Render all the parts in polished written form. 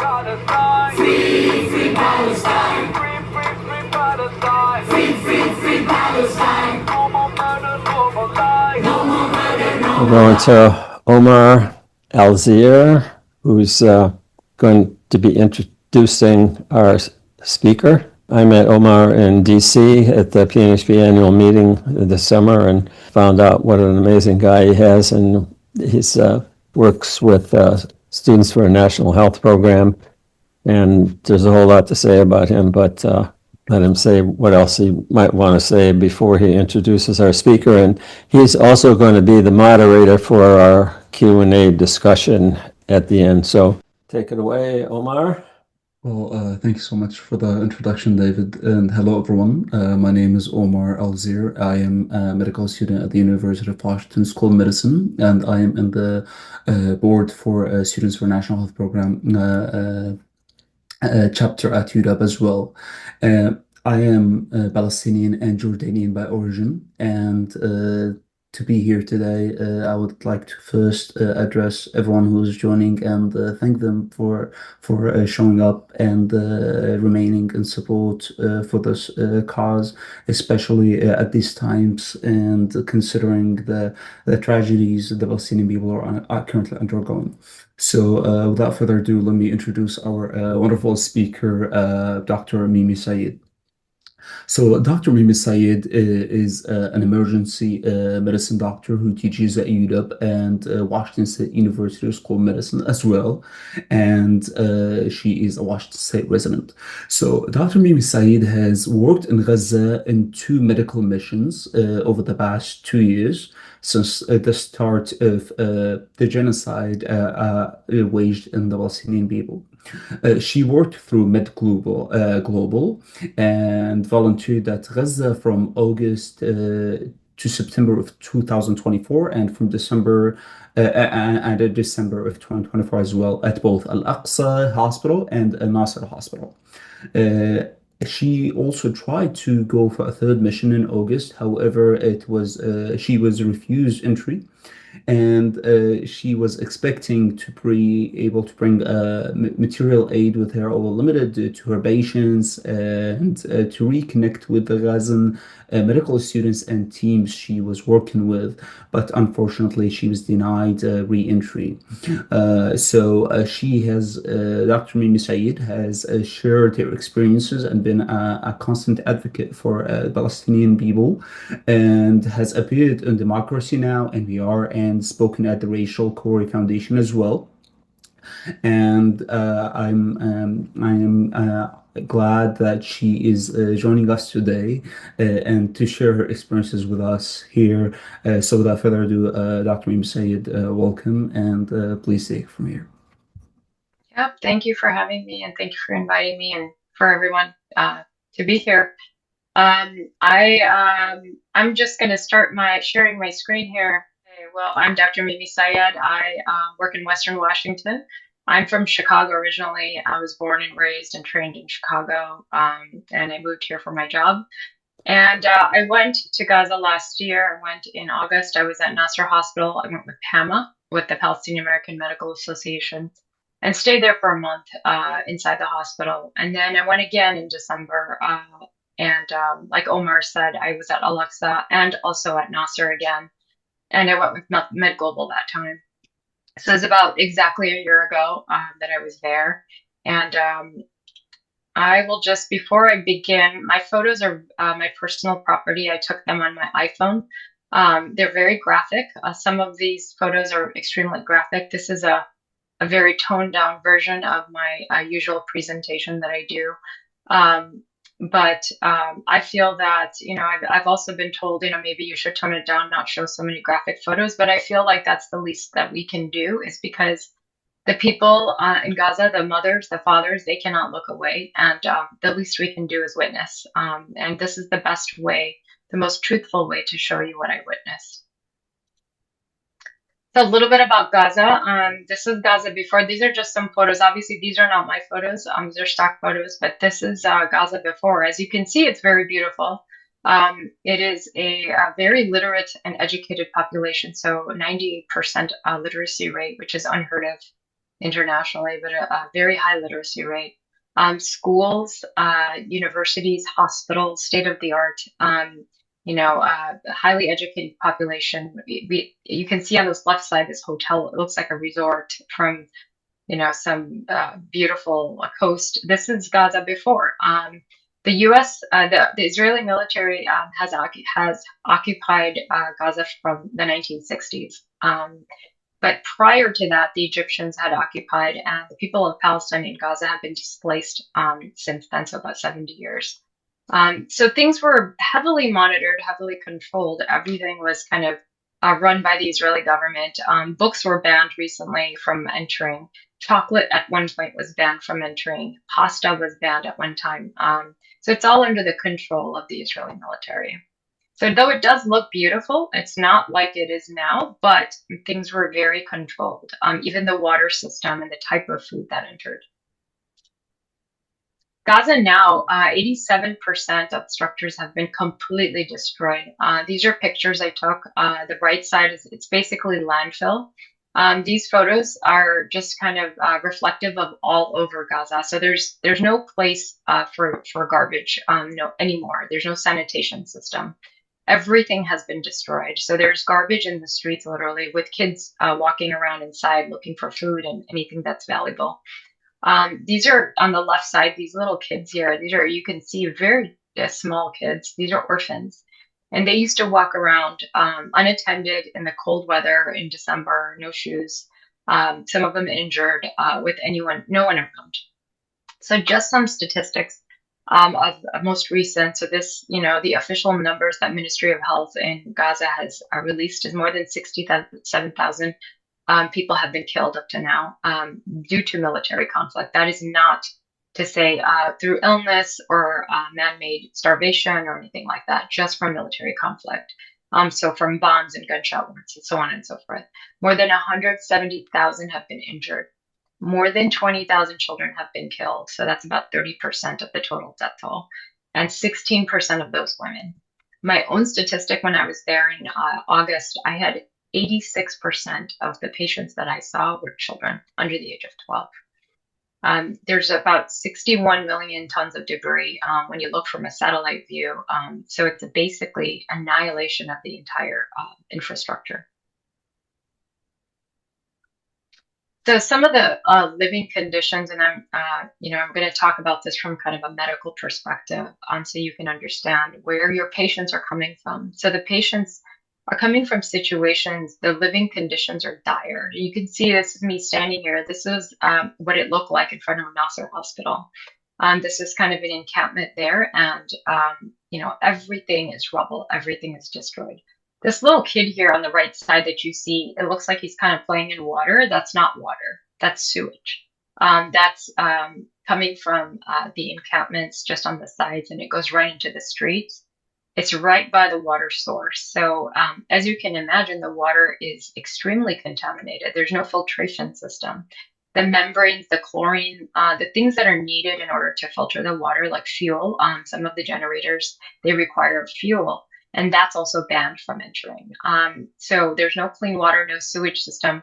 Free, free Palestine. Free, free, free Palestine. No more murder, no more lies. No more murder, no more lies. We're going to Omar Alzir, who's going to be introducing our speaker. I met Omar in DC at the PNHPWA annual meeting this summer and found out what an amazing guy he has. And he's works with Students for a National Health Program. And there's a whole lot to say about him, but let him say what else he might want to say before he introduces our speaker. And he's also going to be the moderator for our Q&A discussion at the end. So take it away, Omar. Well, thank you so much for the introduction, David, and hello, everyone. My name is Omar Alzir. I am a medical student at the University of Washington School of Medicine, and I am in the board for Students for National Health Program chapter at UW as well. I am Palestinian and Jordanian by origin, and to be here today, I would like to first address everyone who's joining and thank them for showing up and remaining in support for this cause, especially at these times and considering the tragedies the Palestinian people are currently undergoing. So without further ado, let me introduce our wonderful speaker, Dr. Mimi Syed. So Dr. Mimi Syed is an emergency medicine doctor who teaches at UW and Washington State University School of Medicine as well. And she is a Washington State resident. So Dr. Mimi Syed has worked in Gaza in 2 medical missions over the past 2 years since the start of the genocide waged in the Palestinian people. She worked through Global and volunteered at Gaza from August to September of 2024 and from December and December of 2024 as well at both Al-Aqsa Hospital and Nasser Hospital. She also tried to go for a 3rd mission in August. However, she was refused entry, and she was expecting to be able to bring material aid with her, although limited to her patients, and to reconnect with the Gazan medical students and teams she was working with. But unfortunately, she was denied re-entry. Dr. Mimi Syed has shared her experiences and been a constant advocate for Palestinian people, and has appeared in Democracy Now! NPR, and spoken at the Racial Corey Foundation as well. And I am glad that she is joining us today and to share her experiences with us here. So without further ado, Dr. Mimi Syed, welcome, and please take it from here. Yep, thank you for having me, and thank you for inviting me, and for everyone to be here. I'm just going to start sharing my screen here. Well, I'm Dr. Mimi Syed. I work in Western Washington. I'm from Chicago originally. I was born and raised and trained in Chicago, and I moved here for my job. And I went to Gaza last year. I went in August. I was at Nasser Hospital. I went with PAMA, with the Palestinian American Medical Association, and stayed there for a month inside the hospital. And then I went again in December. Like Omar said, I was at Al-Aqsa and also at Nasser again. And I went with Med Global that time. So it was about exactly a year ago that I was there. And I will just, before I begin, my photos are my personal property. I took them on my iPhone. They're very graphic. Some of these photos are extremely graphic. This is a very toned down version of my usual presentation that I do. But I feel that, I've also been told, maybe you should tone it down, not show so many graphic photos. But I feel like that's the least that we can do, is because the people in Gaza, the mothers, the fathers, they cannot look away. And the least we can do is witness. And this is the best way, the most truthful way to show you what I witnessed. So a little bit about Gaza. This is Gaza before. These are just some photos. Obviously, these are not my photos. These are stock photos, but this is Gaza before. As you can see, it's very beautiful. It is a very literate and educated population, so 98% literacy rate, which is unheard of internationally, but a very high literacy rate. Schools, universities, hospitals, state of the art. A highly educated population. You can see on this left side, this hotel, it looks like a resort from, some beautiful coast. This is Gaza before. The U.S., the Israeli military has occupied Gaza from the 1960s. But prior to that, the Egyptians had occupied, and the people of Palestine and Gaza have been displaced since then, so about 70 years. So things were heavily monitored, heavily controlled. Everything was kind of run by the Israeli government. Books were banned recently from entering. Chocolate at one point was banned from entering. Pasta was banned at one time. So it's all under the control of the Israeli military. So though it does look beautiful, it's not like it is now, but things were very controlled, even the water system and the type of food that entered. Gaza now, 87% of structures have been completely destroyed. These are pictures I took. The right side it's basically landfill. These photos are just kind of reflective of all over Gaza. So there's no place for garbage anymore. There's no sanitation system. Everything has been destroyed. So there's garbage in the streets, literally, with kids walking around inside looking for food and anything that's valuable. These are on the left side, these little kids here. You can see very small kids. These are orphans. And they used to walk around unattended in the cold weather in December, no shoes, some of them injured with no one around. So just some statistics of most recent. So this, the official numbers that Ministry of Health in Gaza has released is more than 67,000 people have been killed up to now due to military conflict. That is not to say through illness or man-made starvation or anything like that, just from military conflict. So from bombs and gunshot wounds and so on and so forth. More than 170,000 have been injured. More than 20,000 children have been killed. So that's about 30% of the total death toll, and 16% of those women. My own statistic when I was there in August, I had 86% of the patients that I saw were children under the age of 12. There's about 61 million tons of debris when you look from a satellite view. So it's basically annihilation of the entire infrastructure. So some of the living conditions, and I'm going to talk about this from kind of a medical perspective, so you can understand where your patients are coming from. So the patients are coming from situations, the living conditions are dire. You can see this is me standing here. This is what it looked like in front of Nasser Hospital. This is kind of an encampment there, and everything is rubble, everything is destroyed. This little kid here on the right side that you see, it looks like he's kind of playing in water. That's not water, that's sewage. That's coming from the encampments just on the sides, and it goes right into the streets. It's right by the water source. So as you can imagine, the water is extremely contaminated. There's no filtration system. The membranes, the chlorine, the things that are needed in order to filter the water, like fuel, some of the generators, they require fuel. And that's also banned from entering. So there's no clean water, no sewage system,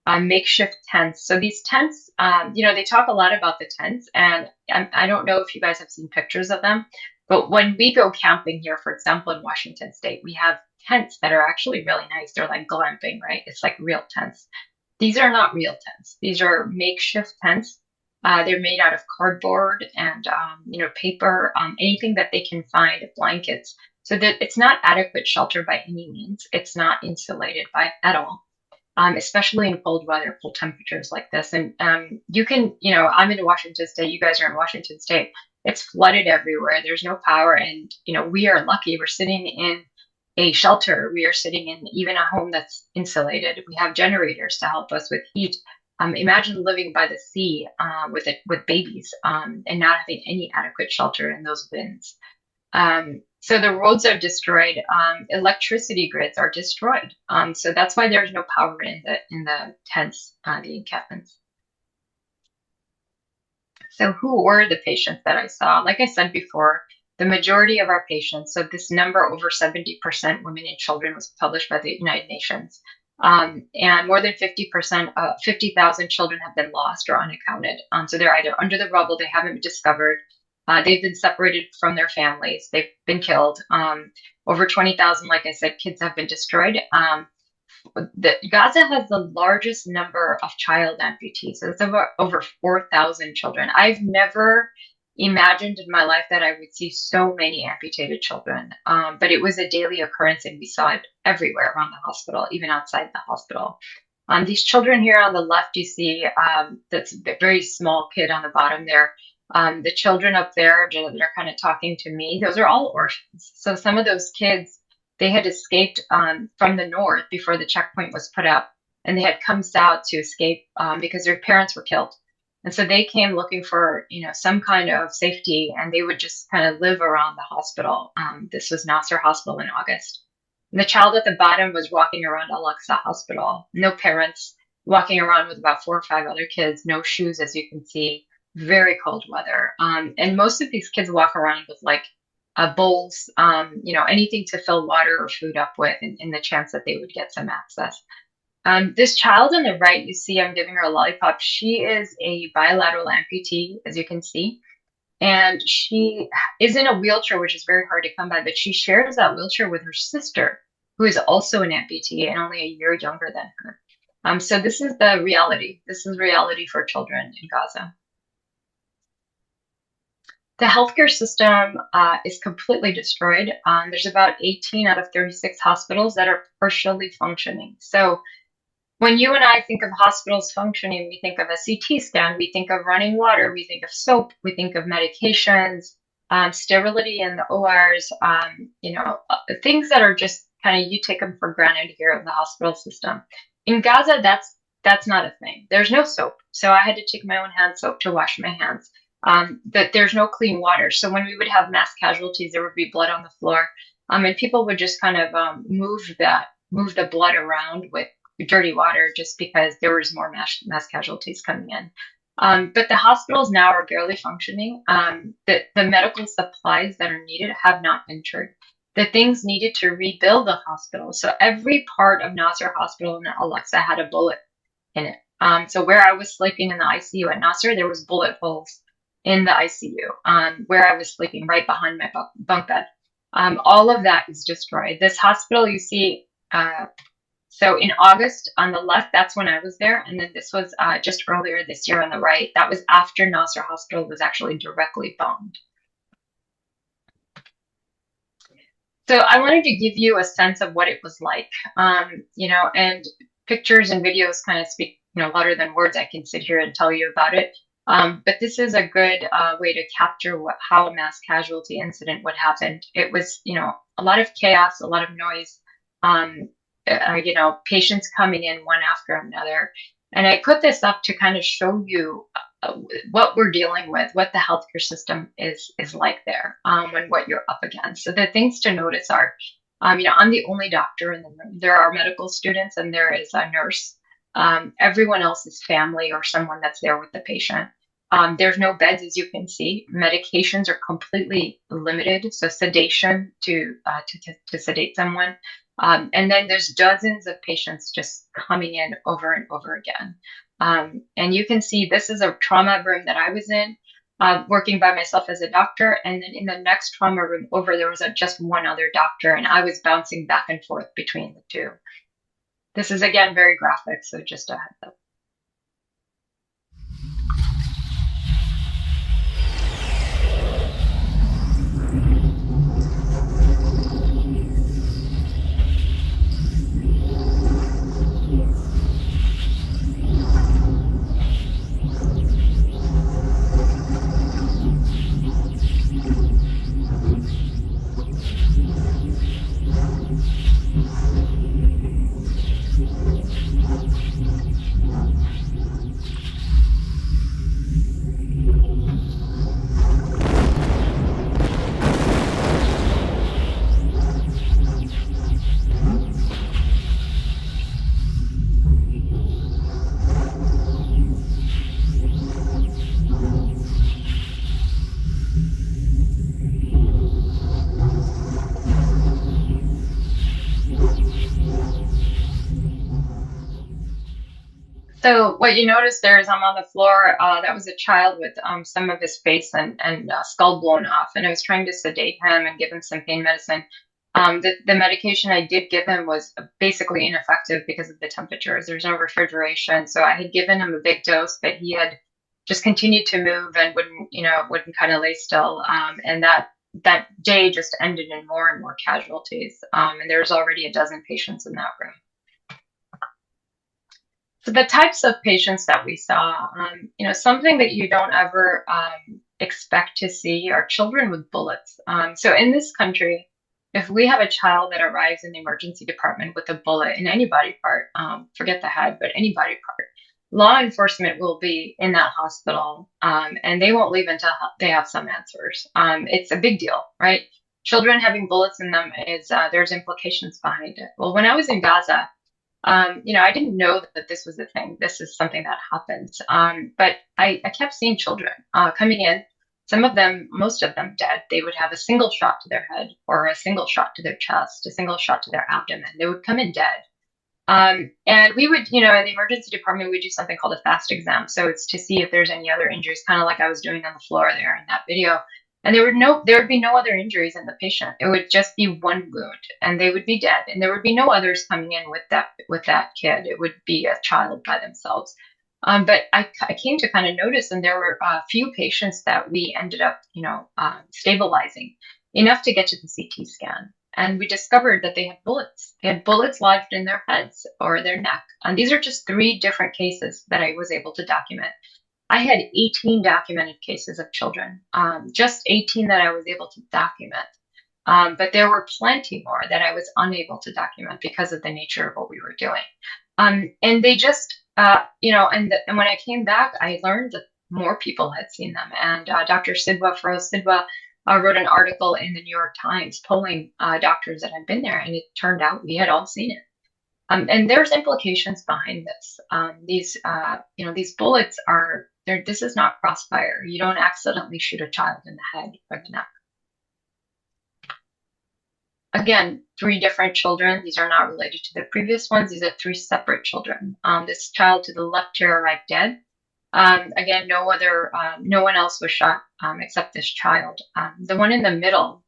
makeshift tents. So these tents, they talk a lot about the tents, and I don't know if you guys have seen pictures of them, but when we go camping here, for example, in Washington State, we have tents that are actually really nice. They're like glamping, right? It's like real tents. These are not real tents. These are makeshift tents. They're made out of cardboard and, paper, anything that they can find, blankets. So that it's not adequate shelter by any means. It's not insulated at all, especially in cold weather, cold temperatures like this. And you can, I'm in Washington State. You guys are in Washington State. It's flooded everywhere. There's no power. And, we are lucky. We're sitting in a shelter. We are sitting in even a home that's insulated. We have generators to help us with heat. Imagine living by the sea with babies and not having any adequate shelter in those bins. So the roads are destroyed. Electricity grids are destroyed. So that's why there's no power in the tents, the encampments. So who were the patients that I saw? Like I said before, the majority of our patients, so this number over 70% women and children was published by the United Nations. And more than 50,000 children have been lost or unaccounted. So they're either under the rubble, they haven't been discovered, they've been separated from their families, they've been killed. Over 20,000, like I said, kids have been destroyed. Gaza has the largest number of child amputees. So it's over 4,000 children. I've never imagined in my life that I would see so many amputated children, but it was a daily occurrence, and we saw it everywhere around the hospital, even outside the hospital. These children here on the left, you see that's a very small kid on the bottom there. The children up there that are kind of talking to me, those are all orphans. So some of those kids, they had escaped from the north before the checkpoint was put up, and they had come south to escape because their parents were killed. And so they came looking for, some kind of safety, and they would just kind of live around the hospital. This was Nasser Hospital in August. And the child at the bottom was walking around Al-Aqsa Hospital, no parents, walking around with about 4 or 5 other kids, no shoes, as you can see, very cold weather. And most of these kids walk around with bowls, anything to fill water or food up with in the chance that they would get some access. This child on the right, you see I'm giving her a lollipop. She is a bilateral amputee, as you can see. And she is in a wheelchair, which is very hard to come by, but she shares that wheelchair with her sister, who is also an amputee and only a year younger than her. So this is the reality. This is reality for children in Gaza. The healthcare system is completely destroyed. There's about 18 out of 36 hospitals that are partially functioning. So when you and I think of hospitals functioning, we think of a CT scan, we think of running water, we think of soap, we think of medications, sterility in the ORs, things that are just kind of, you take them for granted here in the hospital system. In Gaza, that's not a thing. There's no soap. So I had to take my own hand soap to wash my hands. That there's no clean water. So when we would have mass casualties, there would be blood on the floor. And people would just kind of move the blood around with dirty water just because there was more mass casualties coming in. But the hospitals now are barely functioning. The medical supplies that are needed have not entered. The things needed to rebuild the hospital. So every part of Nasser Hospital and Al-Aqsa had a bullet in it. So where I was sleeping in the ICU at Nasser, there was bullet holes in the ICU, where I was sleeping right behind my bunk bed. All of that is destroyed. This hospital, you see, so in August on the left, that's when I was there. And then this was just earlier this year on the right. That was after Nasser Hospital was actually directly bombed. So I wanted to give you a sense of what it was like, and pictures and videos kind of speak, louder than words. I can sit here and tell you about it. But this is a good way to capture how a mass casualty incident would happen. It was, a lot of chaos, a lot of noise, patients coming in one after another. And I put this up to kind of show you what we're dealing with, what the healthcare system is like there, and what you're up against. So the things to notice are, I'm the only doctor in the room. There are medical students and there is a nurse. Everyone else is family or someone that's there with the patient. There's no beds, as you can see. Medications are completely limited, so sedation to sedate someone. And then there's dozens of patients just coming in over and over again. And you can see this is a trauma room that I was in, working by myself as a doctor. And then in the next trauma room over, there was just one other doctor, and I was bouncing back and forth between the two. This is, again, very graphic, so just a heads up. So what you notice there is I'm on the floor. That was a child with some of his face and skull blown off, and I was trying to sedate him and give him some pain medicine. The medication I did give him was basically ineffective because of the temperatures. There's no refrigeration, so I had given him a big dose, but he had just continued to move and wouldn't kind of lay still. And that day just ended in more and more casualties. And there's already a dozen patients in that room. So the types of patients that we saw, something that you don't ever expect to see are children with bullets. So in this country, if we have a child that arrives in the emergency department with a bullet in any body part, forget the head, but any body part, law enforcement will be in that hospital, and they won't leave until they have some answers. It's a big deal, right? Children having bullets in them there's implications behind it. Well, when I was in Gaza, I didn't know that this was a thing. This is something that happens. But I kept seeing children coming in. Some of them, most of them dead. They would have a single shot to their head or a single shot to their chest, a single shot to their abdomen. They would come in dead. And we would, in the emergency department, we do something called a fast exam. So it's to see if there's any other injuries, kind of like I was doing on the floor there in that video. And there would be no other injuries in the patient. It would just be one wound, and they would be dead. And there would be no others coming in with that kid. It would be a child by themselves. But I came to kind of notice, and there were a few patients that we ended up, stabilizing enough to get to the CT scan. And we discovered that they had bullets. They had bullets lodged in their heads or their neck. And these are just 3 different cases that I was able to document. I had 18 documented cases of children, just 18 that I was able to document. But there were plenty more that I was unable to document because of the nature of what we were doing. And they just, and when I came back, I learned that more people had seen them. And Dr. Feroz Sidwa wrote an article in the New York Times polling doctors that had been there, and it turned out we had all seen it. And there's implications behind this. These bullets this is not crossfire. You don't accidentally shoot a child in the head or the neck. Again, 3 different children. These are not related to the previous ones. These are 3 separate children. This child to the left here arrived dead. Again, no one else was shot except this child. The one in the middle,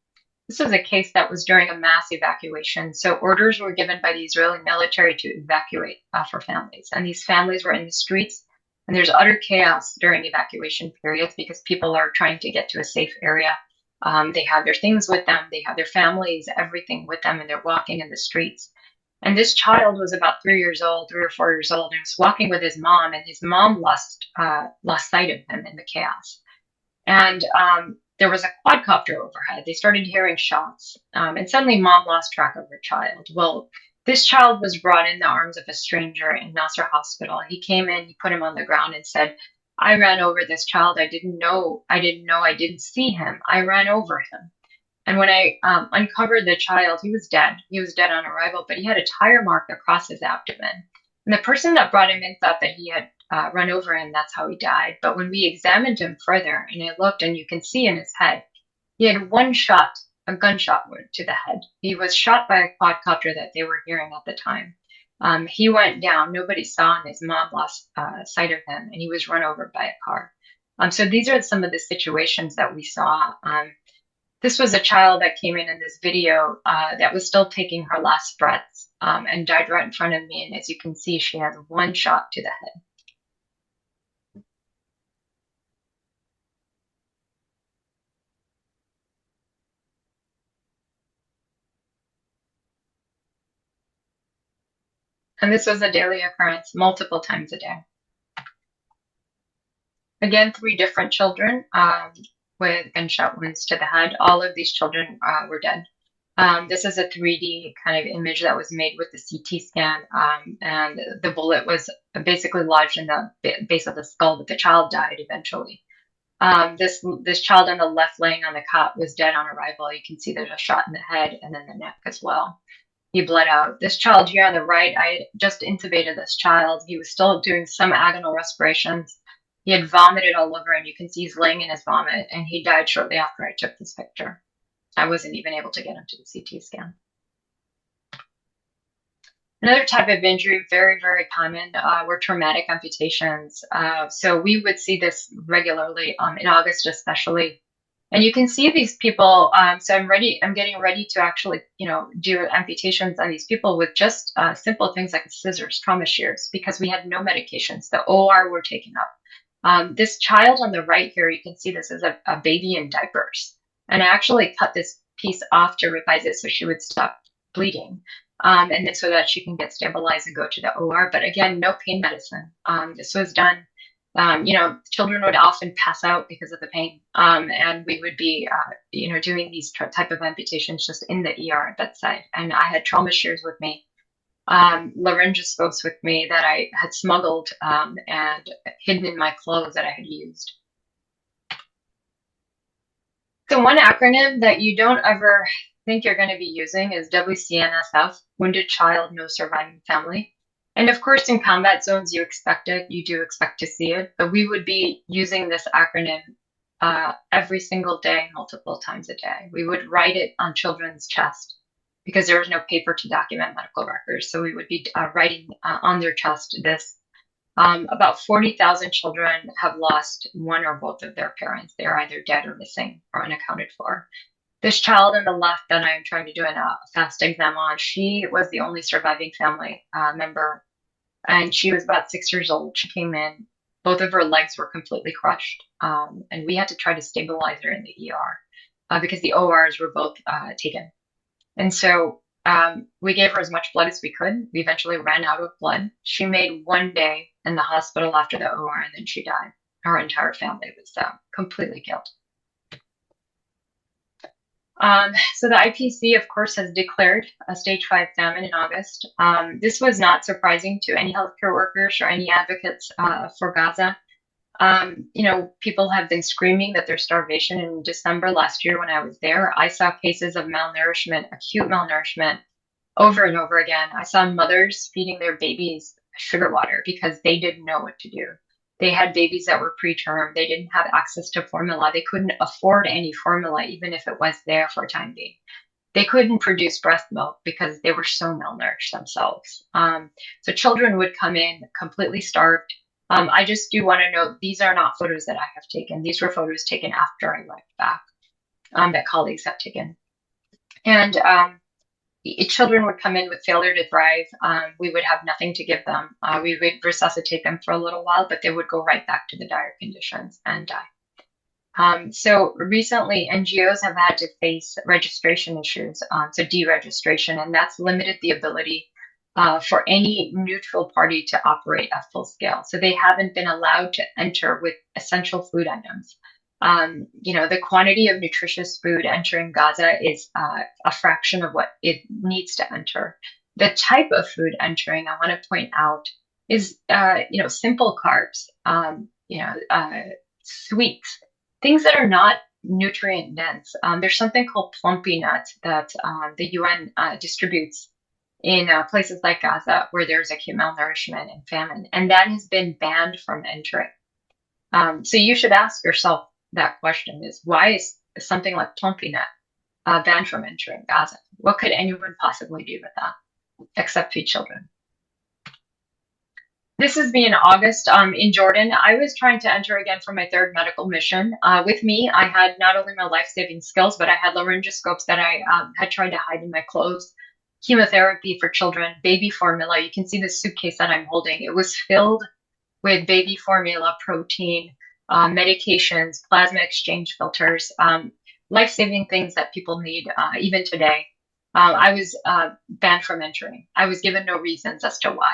this is a case that was during a mass evacuation. So orders were given by the Israeli military to evacuate for families. And these families were in the streets. And there's utter chaos during evacuation periods because people are trying to get to a safe area. They have their things with them. They have their families, everything with them, and they're walking in the streets. And this child was about 3 or 4 years old, and was walking with his mom, and his mom lost sight of him in the chaos. And there was a quadcopter overhead. They started hearing shots, and suddenly mom lost track of her child. Well, this child was brought in the arms of a stranger in Nasser Hospital. He came in, he put him on the ground and said, I ran over this child. I didn't see him. I ran over him. And when I uncovered the child, he was dead. He was dead on arrival, but he had a tire mark across his abdomen. And the person that brought him in thought that he had run over him. That's how he died. But when we examined him further, and I looked, and you can see in his head, he had one shot, a gunshot wound to the head. He was shot by a quadcopter that they were hearing at the time. He went down. Nobody saw him. His mom lost sight of him, and he was run over by a car. So these are some of the situations that we saw. This was a child that came in this video that was still taking her last breaths and died right in front of me. And as you can see, she has one shot to the head. And this was a daily occurrence, multiple times a day. Again, 3 different children with gunshot wounds to the head. All of these children were dead. This is a 3D kind of image that was made with the CT scan, and the bullet was basically lodged in the base of the skull, but the child died eventually. This child on the left laying on the cot was dead on arrival. You can see there's a shot in the head and then the neck as well. He bled out. This child here on the right, I had just intubated this child. He was still doing some agonal respirations. He had vomited all over, and you can see he's laying in his vomit, and he died shortly after I took this picture. I wasn't even able to get him to the CT scan. Another type of injury, very, very common, were traumatic amputations. So we would see this regularly in August, especially. And you can see these people. So I'm getting ready to actually, do amputations on these people with just simple things like scissors, trauma shears, because we had no medications. The OR were taken up. This child on the right here, you can see this is a baby in diapers. And I actually cut this piece off to revise it so she would stop bleeding. And then so that she can get stabilized and go to the OR. But again, no pain medicine. This was done. Children would often pass out because of the pain, and we would be, doing these type of amputations just in the ER bedside. And I had trauma shears with me, laryngoscopes with me that I had smuggled and hidden in my clothes that I had used. So one acronym that you don't ever think you're going to be using is WCNSF, Wounded Child, No Surviving Family. And of course, in combat zones, you do expect to see it, but we would be using this acronym every single day, multiple times a day. We would write it on children's chest because there was no paper to document medical records. So we would be writing on their chest this. About 40,000 children have lost one or both of their parents. They're either dead or missing or unaccounted for. This child on the left that I'm trying to do a fast exam on, she was the only surviving family member, and she was about 6 years old. She came in, both of her legs were completely crushed, and we had to try to stabilize her in the ER because the ORs were both taken. And so we gave her as much blood as we could. We eventually ran out of blood. She made one day in the hospital after the OR, and then she died. Her entire family was completely killed. So the IPC, of course, has declared a stage 5 famine in August. This was not surprising to any healthcare workers or any advocates for Gaza. People have been screaming that there's starvation. In December last year when I was there, I saw cases of malnourishment, acute malnourishment, over and over again. I saw mothers feeding their babies sugar water because they didn't know what to do. They had babies that were preterm. They didn't have access to formula. They couldn't afford any formula, even if it was there for a time being. They couldn't produce breast milk because they were so malnourished themselves. So children would come in completely starved. I just do want to note, these are not photos that I have taken. These were photos taken after I left back that colleagues have taken. And children would come in with failure to thrive. We would have nothing to give them. We would resuscitate them for a little while, but they would go right back to the dire conditions and die. So recently, NGOs have had to face registration issues, so deregistration, and that's limited the ability for any neutral party to operate at full scale. So they haven't been allowed to enter with essential food items. The quantity of nutritious food entering Gaza is a fraction of what it needs to enter. The type of food entering, I want to point out, is simple carbs, sweets, things that are not nutrient dense. There's something called plumpy nuts that the UN distributes in places like Gaza where there's acute malnourishment and famine, and that has been banned from entering. So you should ask yourself that question: is why is something like plumpy nut banned from entering Gaza? What could anyone possibly do with that except feed children? This is me in August in Jordan. I was trying to enter again for my 3rd medical mission. With me, I had not only my life-saving skills, but I had laryngoscopes that I had tried to hide in my clothes, chemotherapy for children, baby formula. You can see the suitcase that I'm holding. It was filled with baby formula, protein, medications, plasma exchange filters, life-saving things that people need even today. I was banned from entering. I was given no reasons as to why.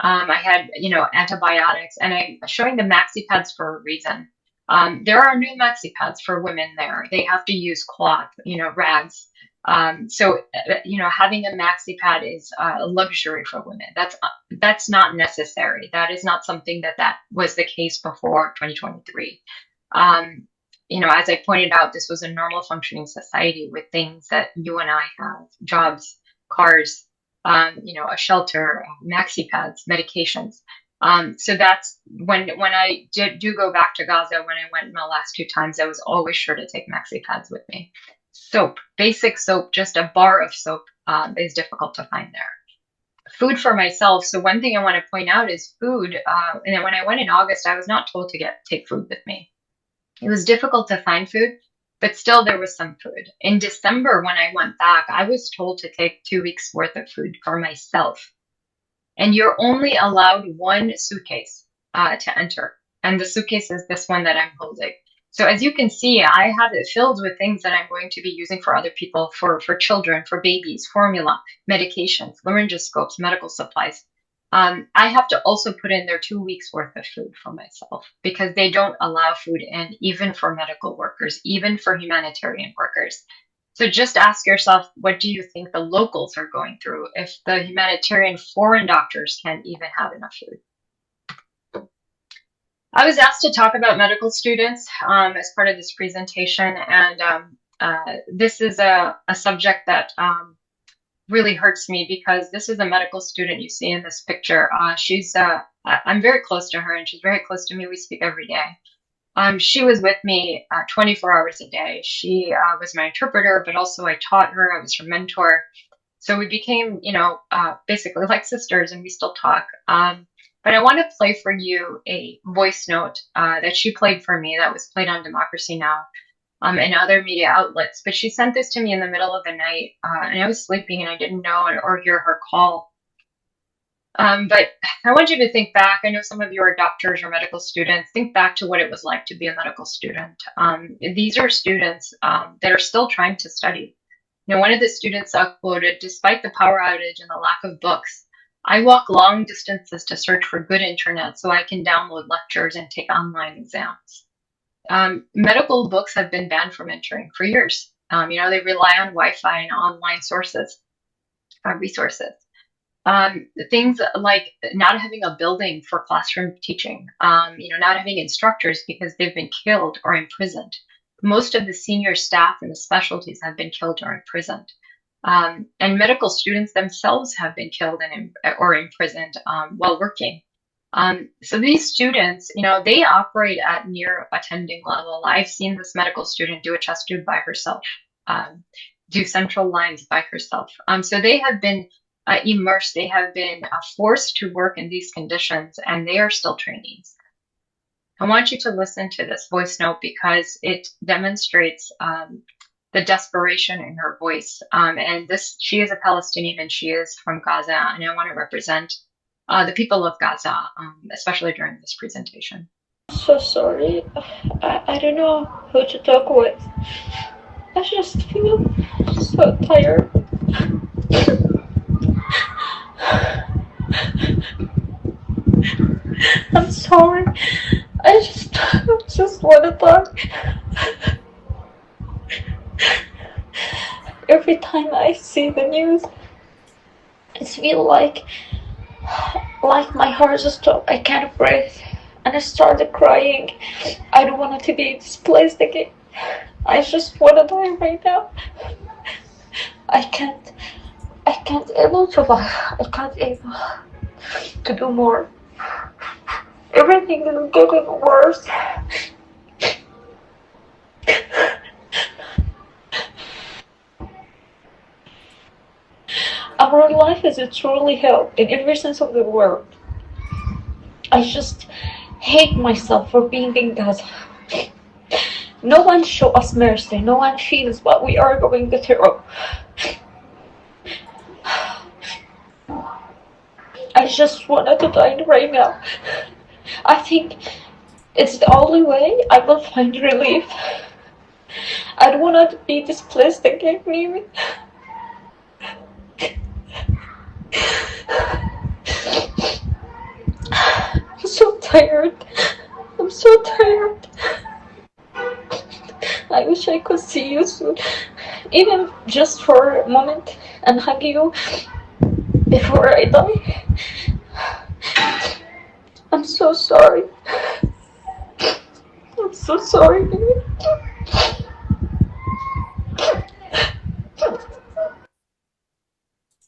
I had, antibiotics, and I'm showing the maxi pads for a reason. There are new maxi pads for women there. They have to use cloth, rags. So having a maxi pad is a luxury for women. That's not necessary. That is not something that was the case before 2023. As I pointed out, this was a normal functioning society with things that you and I have: jobs, cars, a shelter, maxi pads, medications. So that's when I do go back to Gaza, when I went my last 2 times, I was always sure to take maxi pads with me. Soap, basic soap, just a bar of soap is difficult to find there. food for myself. So one thing I want to point out is food. And then when I went in August, I was not told to take food with me. It was difficult to find food, but still there was some food. In December, when I went back, I was told to take 2 weeks worth of food for myself. And you're only allowed one suitcase to enter. And the suitcase is this one that I'm holding. So as you can see, I have it filled with things that I'm going to be using for other people, for children, for babies, formula, medications, laryngoscopes, medical supplies. I have to also put in there 2 weeks worth of food for myself because they don't allow food in, even for medical workers, even for humanitarian workers. So just ask yourself, what do you think the locals are going through if the humanitarian foreign doctors can't even have enough food? I was asked to talk about medical students as part of this presentation, and this is a subject that really hurts me because this is a medical student you see in this picture. I'm very close to her, and she's very close to me. We speak every day. She was with me 24 hours a day. She was my interpreter, but also I taught her. I was her mentor. So we became, basically like sisters, and we still talk. But I want to play for you a voice note that she played for me that was played on Democracy Now! And other media outlets. But she sent this to me in the middle of the night, and I was sleeping and I didn't know or hear her call. But I want you to think back. I know some of you are doctors or medical students. Think back to what it was like to be a medical student. These are students that are still trying to study. One of the students quoted, despite the power outage and the lack of books, I walk long distances to search for good internet so I can download lectures and take online exams. Medical books have been banned from entering for years. They rely on Wi-Fi and online sources, resources. Things like not having a building for classroom teaching, not having instructors because they've been killed or imprisoned. Most of the senior staff in the specialties have been killed or imprisoned. And medical students themselves have been killed or imprisoned while working. So these students, they operate at near attending level. I've seen this medical student do a chest tube by herself, do central lines by herself. So they have been immersed, they have been forced to work in these conditions, and they are still trainees. I want you to listen to this voice note because it demonstrates the desperation in her voice. And she is a Palestinian and she is from Gaza, and I want to represent the people of Gaza, especially during this presentation. So sorry. I don't know who to talk with. I just feel so tired. I'm sorry. I just want to talk. Every time I see the news, it feels like my heart just stopped. I can't breathe, and I started crying. I don't want to be displaced again. I just want to die right now. I can't able to live. I can't able to do more. Everything is getting worse. Our life is a truly hell in every sense of the word. I just hate myself for being in Gaza. No one shows us mercy. No one feels what we are going through. I just wanted to die right now. I think it's the only way I will find relief. I don't want to be displaced again, Mimi. I'm so tired. I'm so tired. I wish I could see you soon, even just for a moment, and hug you before I die. I'm so sorry. I'm so sorry.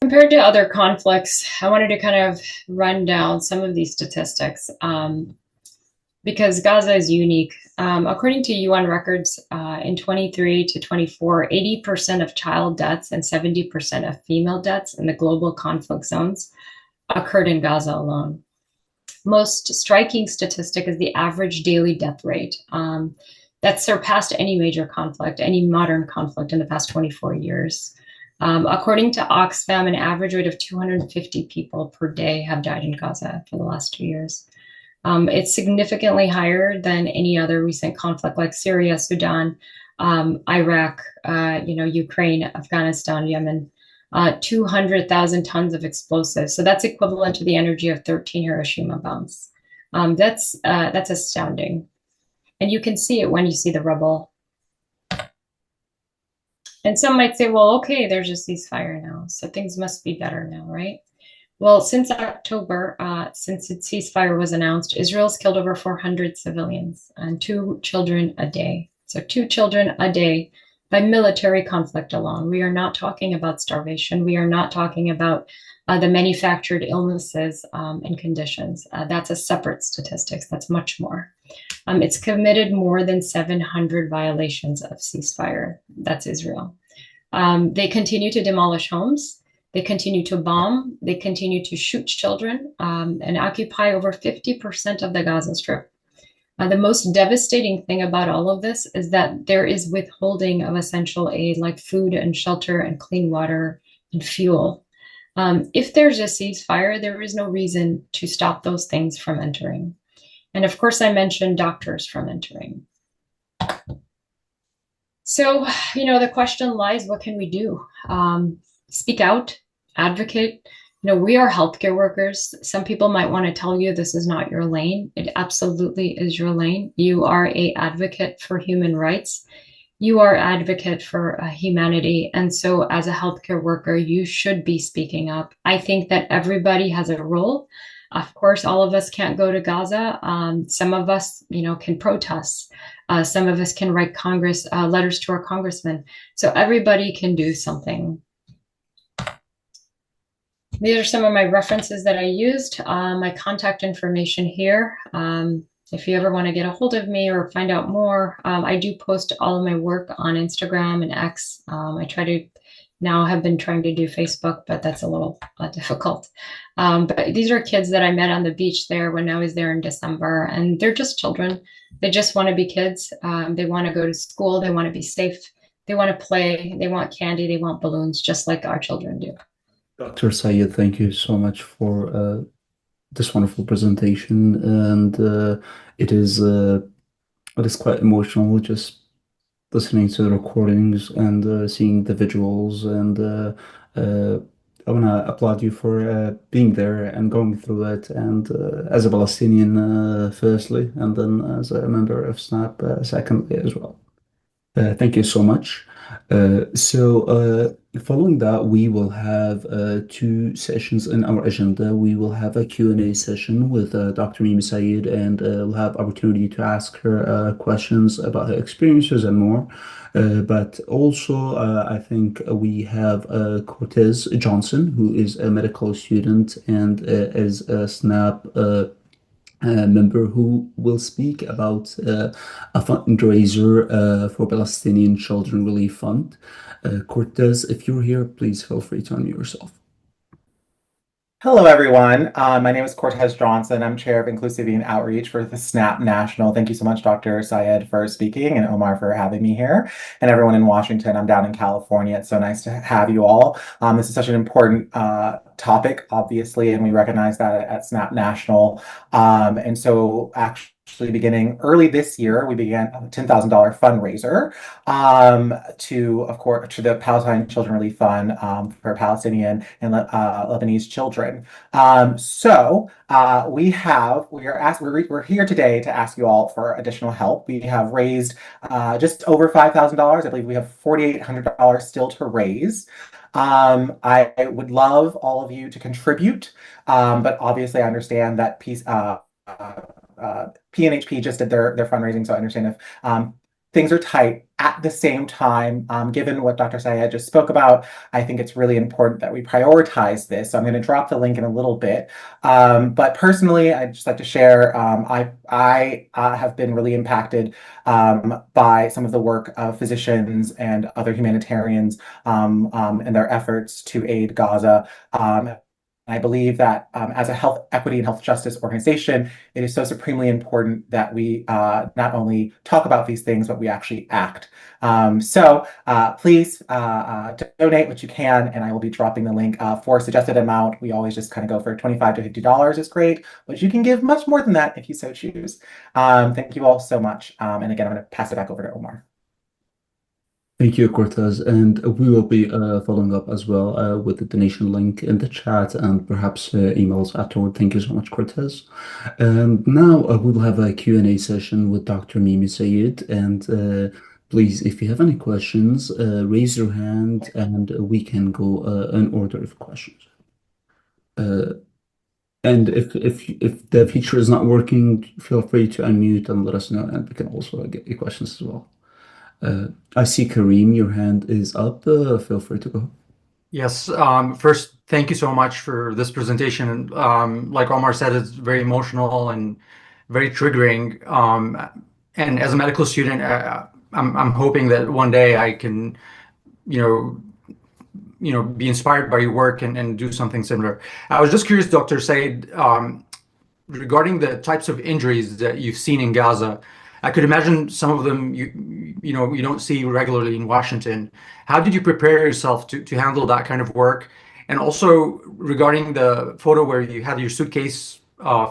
Compared to other conflicts, I wanted to kind of run down some of these statistics because Gaza is unique. According to UN records, in 23 to 24, 80% of child deaths and 70% of female deaths in the global conflict zones occurred in Gaza alone. Most striking statistic is the average daily death rate. That surpassed any major conflict, any modern conflict in the past 24 years. According to Oxfam, an average rate of 250 people per day have died in Gaza for the last 2 years. It's significantly higher than any other recent conflict like Syria, Sudan, Iraq, Ukraine, Afghanistan, Yemen. 200,000 tons of explosives. So that's equivalent to the energy of 13 Hiroshima bombs. That's astounding. And you can see it when you see the rubble. And some might say, well, okay, there's a ceasefire now, so things must be better now, right? Well, since October, since its ceasefire was announced, Israel's killed over 400 civilians and 2 children a day. So 2 children a day by military conflict alone. We are not talking about starvation. We are not talking about the manufactured illnesses and conditions. That's a separate statistics. That's much more. It's committed more than 700 violations of ceasefire. That's Israel. They continue to demolish homes. They continue to bomb. They continue to shoot children and occupy over 50% of the Gaza Strip. The most devastating thing about all of this is that there is withholding of essential aid like food and shelter and clean water and fuel. If there's a ceasefire, there is no reason to stop those things from entering. And of course, I mentioned doctors from entering. So, the question lies, what can we do? Speak out, advocate. We are healthcare workers. Some people might want to tell you this is not your lane. It absolutely is your lane. You are an advocate for human rights. You are an advocate for humanity. And so as a healthcare worker, you should be speaking up. I think that everybody has a role. Of course, all of us can't go to Gaza. Some of us, can protest. Some of us can write letters to our congressmen. So everybody can do something. These are some of my references that I used, my contact information here. If you ever want to get a hold of me or find out more, I do post all of my work on Instagram and X. Have been trying to do Facebook, but that's a little difficult. But these are kids that I met on the beach there when I was there in December, and they're just children. They just want to be kids. They want to go to school. They want to be safe. They want to play. They want candy. They want balloons, just like our children do. Dr. Syed, thank you so much for this wonderful presentation, and it is quite emotional just listening to the recordings and seeing the visuals, and I want to applaud you for being there and going through it, and as a Palestinian firstly, and then as a member of SNAP secondly as well. Thank you so much. Following that, we will have 2 sessions in our agenda. We will have a Q&A session with Dr. Mimi Syed, and we'll have opportunity to ask her questions about her experiences and more. But also, I think we have Cortez Johnson, who is a medical student and is a SNAP member, who will speak about a fundraiser for Palestinian Children Relief Fund. Cortez, if you're here, please feel free to unmute yourself. Hello, everyone. My name is Cortez Johnson. I'm Chair of Inclusivity and Outreach for the SNAP National. Thank you so much, Dr. Syed, for speaking, and Omar for having me here, and everyone in Washington. I'm down in California. It's so nice to have you all. This is such an important topic, obviously, and we recognize that at SNAP National. And so actually beginning early this year, we began a $10,000 fundraiser to the Palestine Children Relief Fund for Palestinian and Lebanese children. We're here today to ask you all for additional help. We have raised just over $5,000. I believe we have $4,800 still to raise. I would love all of you to contribute, but obviously I understand that PNHP just did their fundraising, so I understand if things are tight. At the same time, given what Dr. Syed just spoke about, I think it's really important that we prioritize this. So I'm going to drop the link in a little bit. But personally, I'd just like to share, I have been really impacted by some of the work of physicians and other humanitarians and their efforts to aid Gaza. I believe that as a health equity and health justice organization, it is so supremely important that we not only talk about these things, but we actually act. Please donate what you can, and I will be dropping the link for a suggested amount. We always just kind of go for $25 to $50 is great, but you can give much more than that if you so choose. Thank you all so much. And again, I'm going to pass it back over to Omar. Thank you, Cortez. And we will be following up as well with the donation link in the chat and perhaps emails afterward. Thank you so much, Cortez. Now we'll have a Q&A session with Dr. Mimi Syed. And please, if you have any questions, raise your hand and we can go in order of questions. And if the feature is not working, feel free to unmute and let us know, and we can also get your questions as well. I see Kareem, your hand is up. Feel free to go. Yes. First, thank you so much for this presentation. Like Omar said, it's very emotional and very triggering. And as a medical student, I'm hoping that one day I can, be inspired by your work and do something similar. I was just curious, Dr. Syed, regarding the types of injuries that you've seen in Gaza. I could imagine some of them you don't see regularly in Washington. How did you prepare yourself to handle that kind of work? And also regarding the photo where you had your suitcase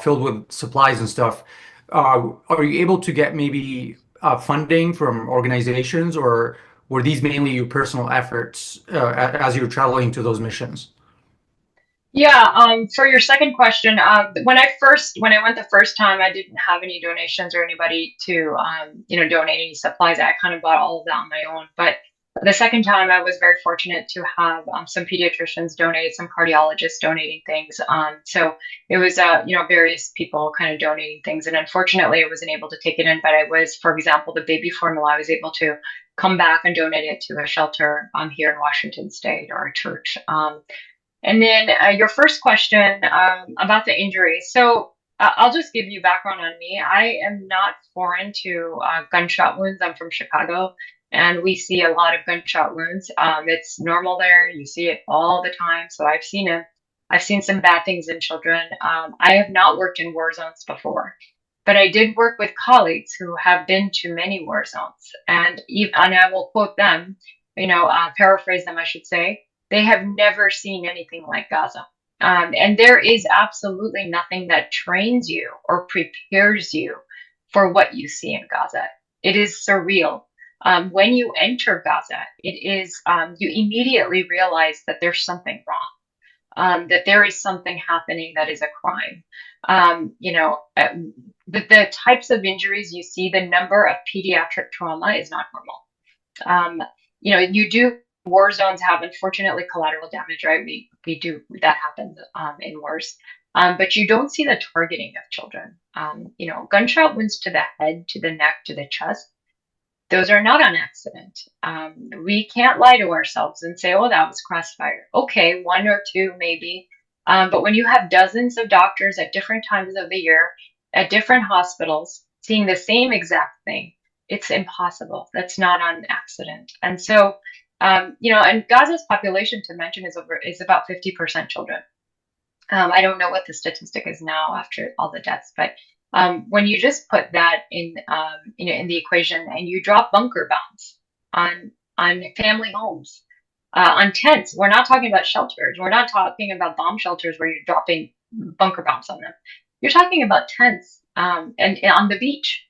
filled with supplies and stuff, are you able to get maybe funding from organizations, or were these mainly your personal efforts as you were traveling to those missions? Yeah, for your second question, when I went the first time, I didn't have any donations or anybody to, donate any supplies. I kind of bought all of that on my own. But the second time, I was very fortunate to have some pediatricians donate, some cardiologists donating things. So it was, various people kind of donating things. And unfortunately, I wasn't able to take it in. But I was, for example, the baby formula, I was able to come back and donate it to a shelter here in Washington State, or a church. And then your first question about the injury. So I'll just give you background on me. I am not foreign to gunshot wounds. I'm from Chicago, and we see a lot of gunshot wounds. It's normal there. You see it all the time. So I've seen it. I've seen some bad things in children. I have not worked in war zones before, but I did work with colleagues who have been to many war zones. And I will quote them, paraphrase them, I should say. They have never seen anything like Gaza. And there is absolutely nothing that trains you or prepares you for what you see in Gaza. It is surreal. When you enter Gaza, it is, you immediately realize that there's something wrong, that there is something happening that is a crime. The types of injuries you see, the number of pediatric trauma is not normal. You do. War zones have, unfortunately, collateral damage, right? We do, that happens in wars. But you don't see the targeting of children. Gunshot wounds to the head, to the neck, to the chest, those are not an accident. We can't lie to ourselves and say, oh, that was crossfire. Okay, one or two maybe. But when you have dozens of doctors at different times of the year, at different hospitals, seeing the same exact thing, it's impossible. That's not an accident. And so, and Gaza's population, to mention, is about 50% children. I don't know what the statistic is now after all the deaths, but when you just put that in the equation, and you drop bunker bombs on family homes, on tents, we're not talking about shelters. We're not talking about bomb shelters where you're dropping bunker bombs on them. You're talking about tents and on the beach.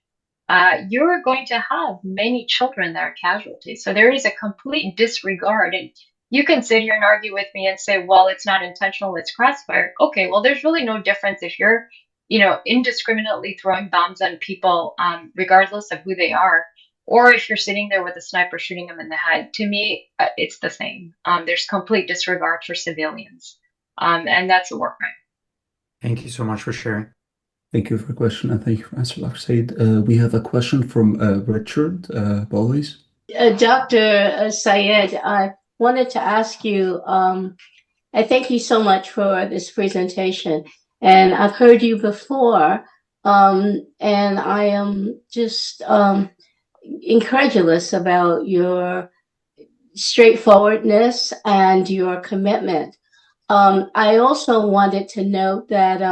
You're going to have many children that are casualties. So there is a complete disregard. And you can sit here and argue with me and say, well, it's not intentional, it's crossfire. Okay, well, there's really no difference if you're, indiscriminately throwing bombs on people, regardless of who they are, or if you're sitting there with a sniper shooting them in the head. To me, it's the same. There's complete disregard for civilians. And that's a war crime. Thank you so much for sharing. Thank you for the question, and thank you for answering, Dr. Syed. We have a question from Richard Bowles. Dr. Syed, I wanted to ask you, I thank you so much for this presentation. And I've heard you before, and I am just incredulous about your straightforwardness and your commitment. I also wanted to note that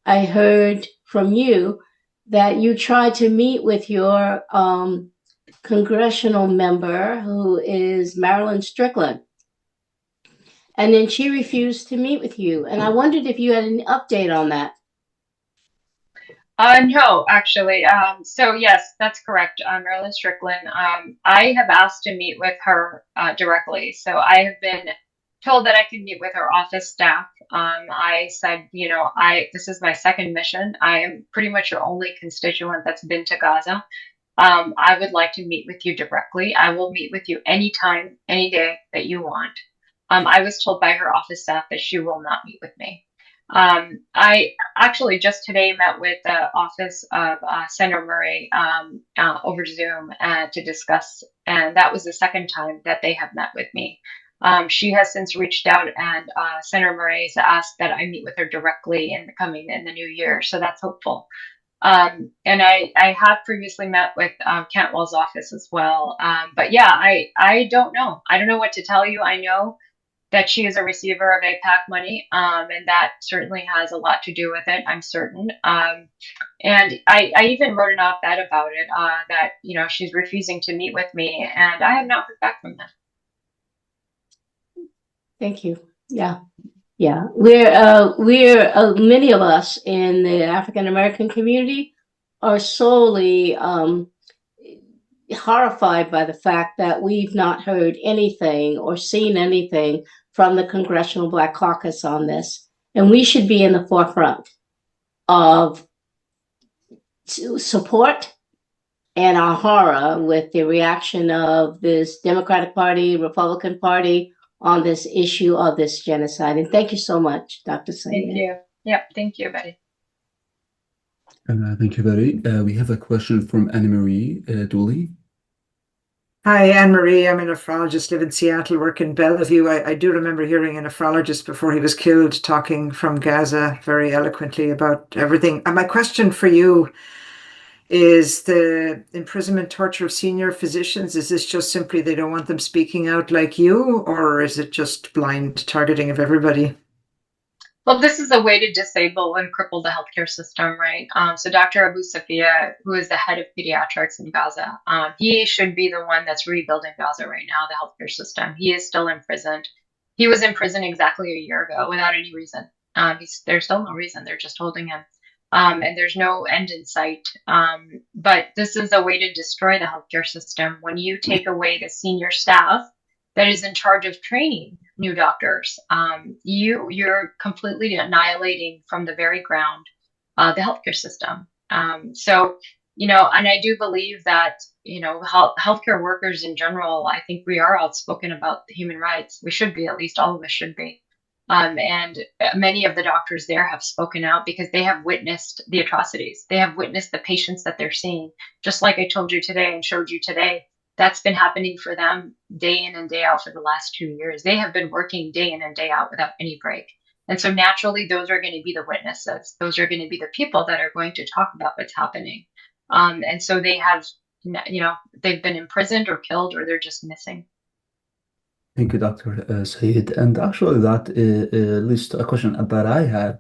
I heard from you that you tried to meet with your congressional member, who is Marilyn Strickland, and then she refused to meet with you. And I wondered if you had an update on that. No, actually. So yes, that's correct. Marilyn Strickland. I have asked to meet with her directly. So I have been told that I can meet with her office staff. I said, this is my second mission. I am pretty much your only constituent that's been to Gaza. I would like to meet with you directly. I will meet with you anytime, any day that you want. I was told by her office staff that she will not meet with me. I actually just today met with the office of Senator Murray over Zoom to discuss, and that was the second time that they have met with me. She has since reached out, and Senator Murray has asked that I meet with her directly in the new year, so that's hopeful. And I have previously met with Cantwell's office as well. But yeah, I don't know. I don't know what to tell you. I know that she is a receiver of APAC money, and that certainly has a lot to do with it, I'm certain. And I even wrote an op-ed about it, that, she's refusing to meet with me, and I have not heard back from them. Thank you. Yeah. Yeah, we're many of us in the African American community are solely horrified by the fact that we've not heard anything or seen anything from the Congressional Black Caucus on this, and we should be in the forefront of support and our horror with the reaction of this Democratic Party, Republican Party on this issue of this genocide. And thank you so much, Dr. Syed. Thank you. Yep, thank you, Betty. Thank you, Betty. We have a question from Anne-Marie Dooley. Hi, Anne-Marie. I'm a nephrologist, live in Seattle, work in Bellevue. I do remember hearing a nephrologist before he was killed talking from Gaza very eloquently about everything. And my question for you is the imprisonment, torture of senior physicians. Is this just simply they don't want them speaking out like you, or is it just blind targeting of everybody? Well, this is a way to disable and cripple the healthcare system, right? So Dr. Abu Safia, who is the head of pediatrics in Gaza, he should be the one that's rebuilding Gaza right now, the healthcare system. He is still imprisoned. He was in prison exactly a year ago without any reason. There's still no reason. They're just holding him. And there's no end in sight. But this is a way to destroy the healthcare system when you take away the senior staff that is in charge of training new doctors. You're completely annihilating from the very ground the healthcare system. So, and I do believe that, healthcare workers in general, I think we are outspoken about human rights. We should be, at least all of us should be. And many of the doctors there have spoken out because they have witnessed the atrocities. They have witnessed the patients that they're seeing. Just like I told you today and showed you today, that's been happening for them day in and day out for the last 2 years. They have been working day in and day out without any break. And so naturally, those are going to be the witnesses. Those are going to be the people that are going to talk about what's happening. And so they have, they've been imprisoned or killed, or they're just missing. Thank you, Dr. Syed. And actually, that leads to a question that I had.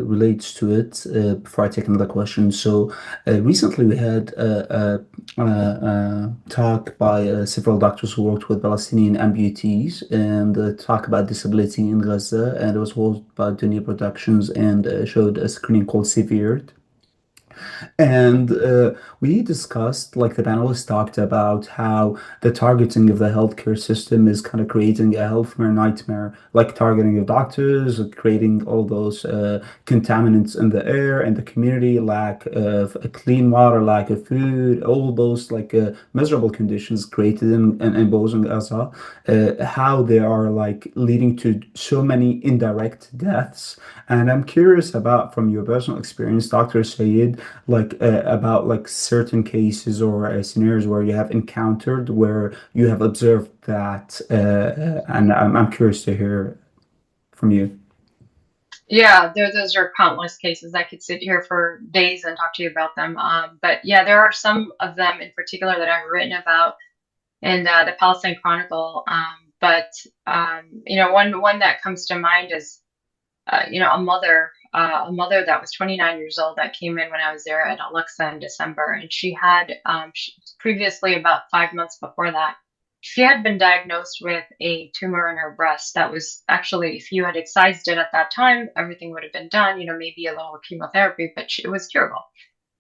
Relates to it before I take another question. So recently we had a talk by several doctors who worked with Palestinian amputees and talk about disability in Gaza. And it was hosted by Dunya Productions and showed a screening called Ceasefire. And we discussed, like the panelists talked about how the targeting of the healthcare system is kind of creating a healthcare nightmare, like targeting of doctors, creating all those contaminants in the air and the community, lack of clean water, lack of food, all those like miserable conditions created and imposed on Gaza, how they are like leading to so many indirect deaths. And I'm curious about, from your personal experience, Dr. Syed, like about like certain cases or scenarios where you have encountered where you have observed that, and I'm curious to hear from you. Yeah, those are countless cases. I could sit here for days and talk to you about them. But yeah, there are some of them in particular that I've written about in the Palestine Chronicle. But one that comes to mind is a mother that was 29 years old that came in when I was there at Alexa in December, and she had previously, about 5 months before that, she had been diagnosed with a tumor in her breast that was actually, if you had excised it at that time, everything would have been done, maybe a little chemotherapy, but it was curable.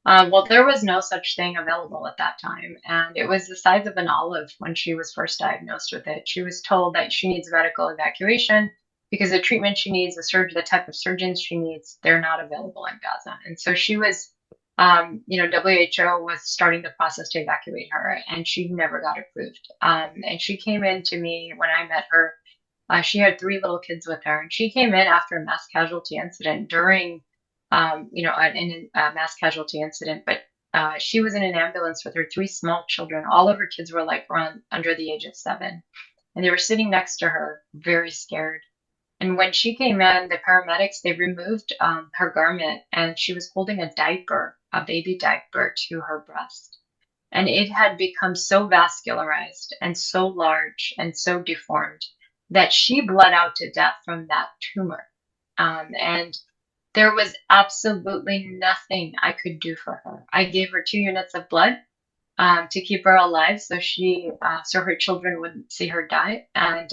Well, there was no such thing available at that time, and it was the size of an olive when she was first diagnosed with it. She was told that she needs medical evacuation because the treatment she needs, the type of surgeons she needs, they're not available in Gaza. And so she was, WHO was starting the process to evacuate her, and she never got approved. And she came in to me when I met her. She had 3 little kids with her, and she came in after a mass casualty incident during in a mass casualty incident, but she was in an ambulance with her 3 small children. All of her kids were like around under the age of 7, and they were sitting next to her, very scared. And when she came in, the paramedics, they removed her garment, and she was holding a diaper, a baby diaper, to her breast. And it had become so vascularized and so large and so deformed that she bled out to death from that tumor. And there was absolutely nothing I could do for her. I gave her 2 units of blood to keep her alive, so her children wouldn't see her die. And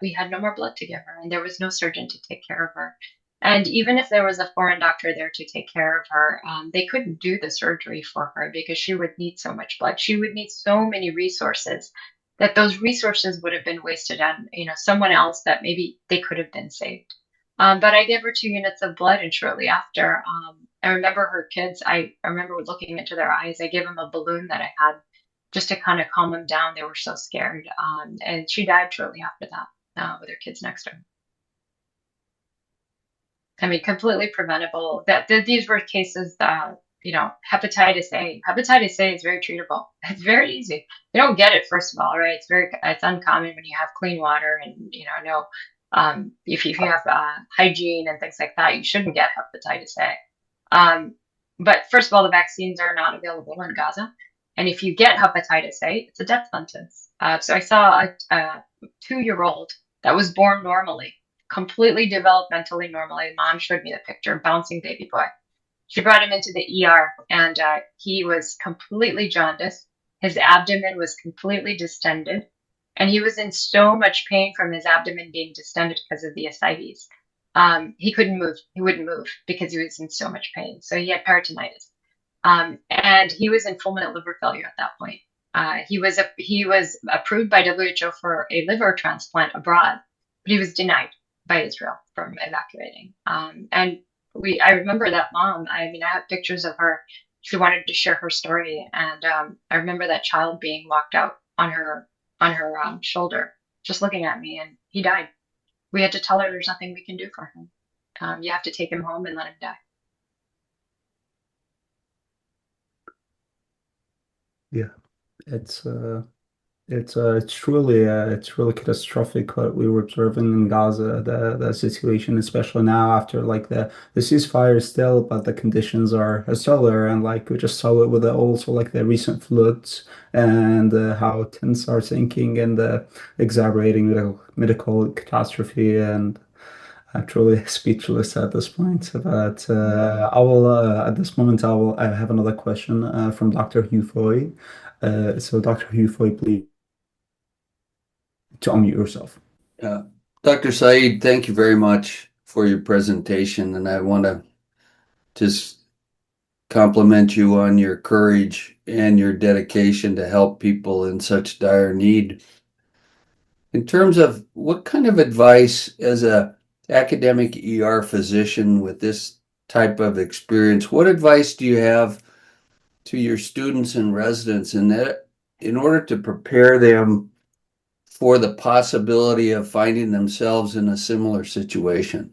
we had no more blood to give her, and there was no surgeon to take care of her. And even if there was a foreign doctor there to take care of her, they couldn't do the surgery for her because she would need so much blood. She would need so many resources that those resources would have been wasted on, someone else that maybe they could have been saved. But I gave her 2 units of blood, and shortly after, I remember her kids, I remember looking into their eyes. I gave them a balloon that I had just to kind of calm them down. They were so scared. And she died shortly after that with her kids next to her. I mean, completely preventable. These were cases that, hepatitis A. Hepatitis A is very treatable. It's very easy. You don't get it, first of all, right? It's uncommon when you have clean water and, if you have hygiene and things like that, you shouldn't get hepatitis A. But first of all, the vaccines are not available in Gaza. And if you get hepatitis A, it's a death sentence. So I saw a 2-year-old that was born normally, completely developmentally normally. Mom showed me the picture, bouncing baby boy. She brought him into the ER, and he was completely jaundiced. His abdomen was completely distended, and he was in so much pain from his abdomen being distended because of the ascites. He couldn't move. He wouldn't move because he was in so much pain. So he had peritonitis, and he was in fulminant liver failure at that point. He was approved by WHO for a liver transplant abroad, but he was denied by Israel from evacuating. And I remember that mom. I mean, I have pictures of her. She wanted to share her story, and I remember that child being walked out on her shoulder, just looking at me, and he died. We had to tell her there's nothing we can do for him. You have to take him home and let him die. Yeah, it's truly catastrophic what we were observing in Gaza, the situation, especially now after like the ceasefire still, but the conditions are still there, and like we just saw it with also like the recent floods and how tents are sinking and the exacerbating medical catastrophe, and I'm truly speechless at this point. But I will at this moment I have another question from Dr. Hufoy. So Dr. Hufoy, please to unmute yourself. Dr. Syed, thank you very much for your presentation, and I want to just compliment you on your courage and your dedication to help people in such dire need. In terms of what kind of advice as a academic ER physician with this type of experience, what advice do you have to your students and residents in order to prepare them for the possibility of finding themselves in a similar situation?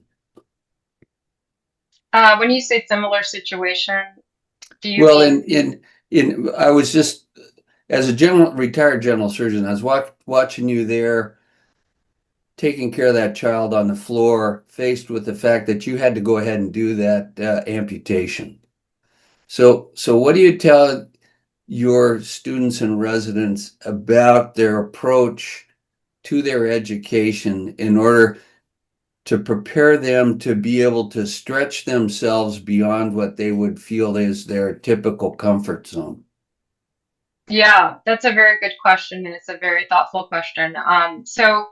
When you say similar situation, do you mean? I was just, as a retired general surgeon, I was watching you there taking care of that child on the floor, faced with the fact that you had to go ahead and do that amputation. So what do you tell your students and residents about their approach to their education in order to prepare them to be able to stretch themselves beyond what they would feel is their typical comfort zone? Yeah, that's a very good question, and it's a very thoughtful question. So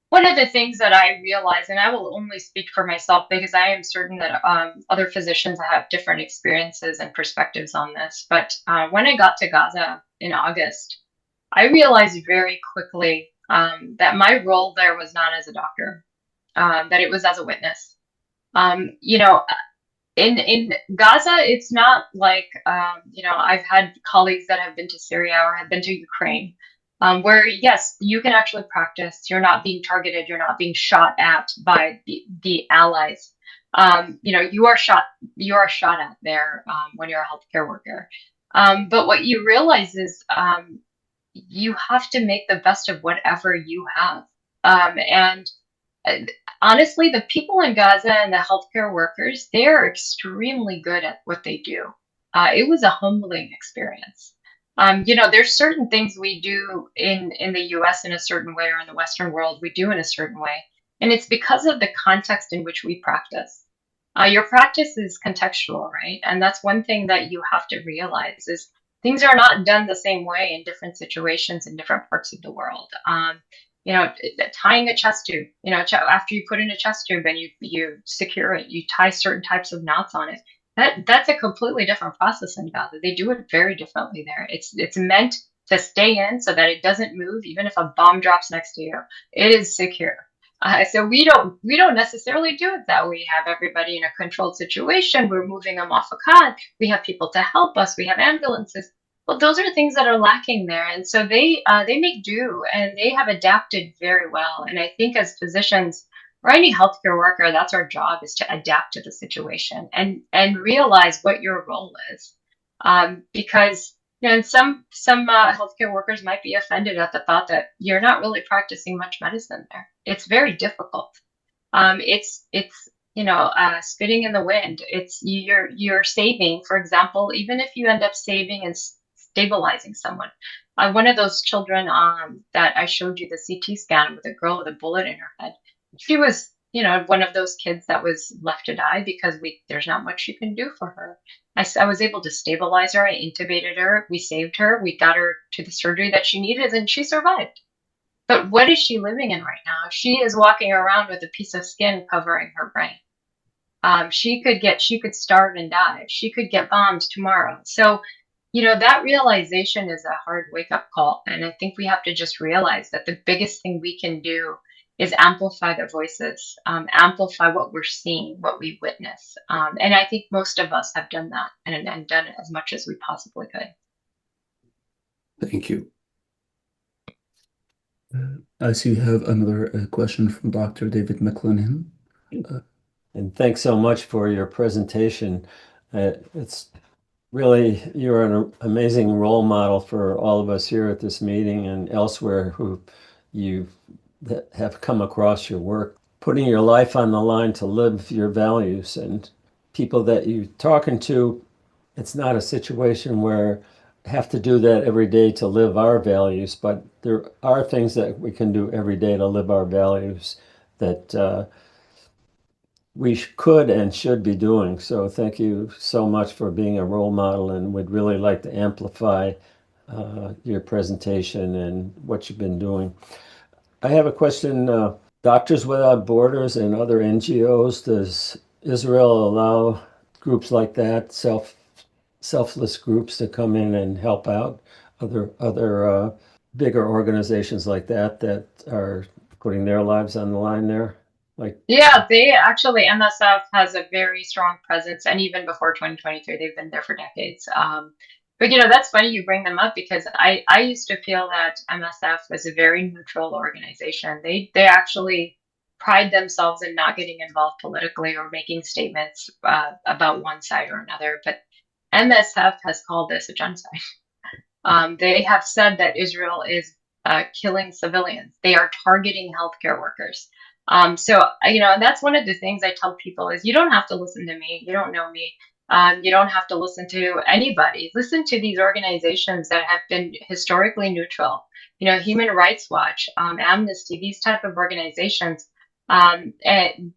one of the things that I realize, and I will only speak for myself because I am certain that other physicians have different experiences and perspectives on this. But when I got to Gaza in August, I realized very quickly that my role there was not as a doctor, that it was as a witness. You know, in Gaza, it's not like I've had colleagues that have been to Syria or have been to Ukraine, where yes, you can actually practice. You're not being targeted. You're not being shot at by the allies. You are shot. You are shot at there when you're a healthcare worker. But what you realize is you have to make the best of whatever you have. And honestly, the people in Gaza and the healthcare workers, they are extremely good at what they do. It was a humbling experience. There's certain things we do in the US in a certain way, or in the Western world, we do in a certain way. And it's because of the context in which we practice. Your practice is contextual, right? And that's one thing that you have to realize is things are not done the same way in different situations in different parts of the world. Tying a chest tube, after you put in a chest tube and you secure it, you tie certain types of knots on it. That's a completely different process in Gaza. They do it very differently there. It's meant to stay in so that it doesn't move, even if a bomb drops next to you. It is secure. So we don't necessarily do it that way. We have everybody in a controlled situation. We're moving them off a cot. We have people to help us. We have ambulances. Well, those are things that are lacking there, and so they make do, and they have adapted very well. And I think as physicians or any healthcare worker, that's our job, is to adapt to the situation and realize what your role is, because some healthcare workers might be offended at the thought that you're not really practicing much medicine there. It's very difficult. It's spitting in the wind. It's you're saving, for example, even if you end up saving and stabilizing someone. One of those children that I showed you the CT scan with a girl with a bullet in her head, she was, one of those kids that was left to die because there's not much you can do for her. I was able to stabilize her. I intubated her. We saved her. We got her to the surgery that she needed, and she survived. But what is she living in right now? She is walking around with a piece of skin covering her brain. She could starve and die. She could get bombed tomorrow. So, that realization is a hard wake-up call. And I think we have to just realize that the biggest thing we can do is amplify the voices, amplify what we're seeing, what we witness. And I think most of us have done that and done it as much as we possibly could. Thank you. I see you have another question from Dr. David McLennan. And thanks so much for your presentation. It's really, you're an amazing role model for all of us here at this meeting and elsewhere who that have come across your work, putting your life on the line to live your values. And people that you're talking to, it's not a situation where have to do that every day to live our values, but there are things that we can do every day to live our values that we could and should be doing. So thank you so much for being a role model, and we'd really like to amplify your presentation and what you've been doing. I have a question. Doctors Without Borders and other NGOs, does Israel allow groups like that, selfless groups, to come in and help out other bigger organizations like that are putting their lives on the line there? Yeah, they actually, MSF has a very strong presence, and even before 2023, they've been there for decades. But that's funny you bring them up, because I used to feel that MSF was a very neutral organization. They actually pride themselves in not getting involved politically or making statements about one side or another. But MSF has called this a genocide. They have said that Israel is killing civilians. They are targeting healthcare workers. So, and that's one of the things I tell people is, you don't have to listen to me. You don't know me. You don't have to listen to anybody. Listen to these organizations that have been historically neutral. Human Rights Watch, Amnesty, these type of organizations. And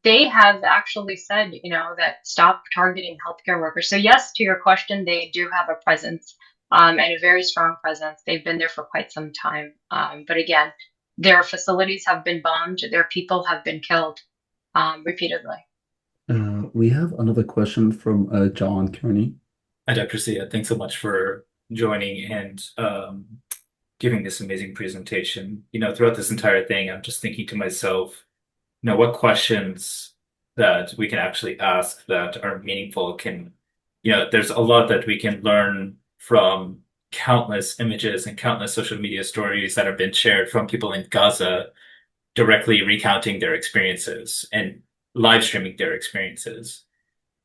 they have actually said, that stop targeting healthcare workers. So yes, to your question, they do have a presence, and a very strong presence. They've been there for quite some time. But again, their facilities have been bombed. Their people have been killed, repeatedly. We have another question from John Kearney. Hi, Dr. Syed. Thanks so much for joining and giving this amazing presentation. Throughout this entire thing, I'm just thinking to myself, what questions that we can actually ask that are meaningful there's a lot that we can learn from countless images and countless social media stories that have been shared from people in Gaza directly recounting their experiences and live streaming their experiences.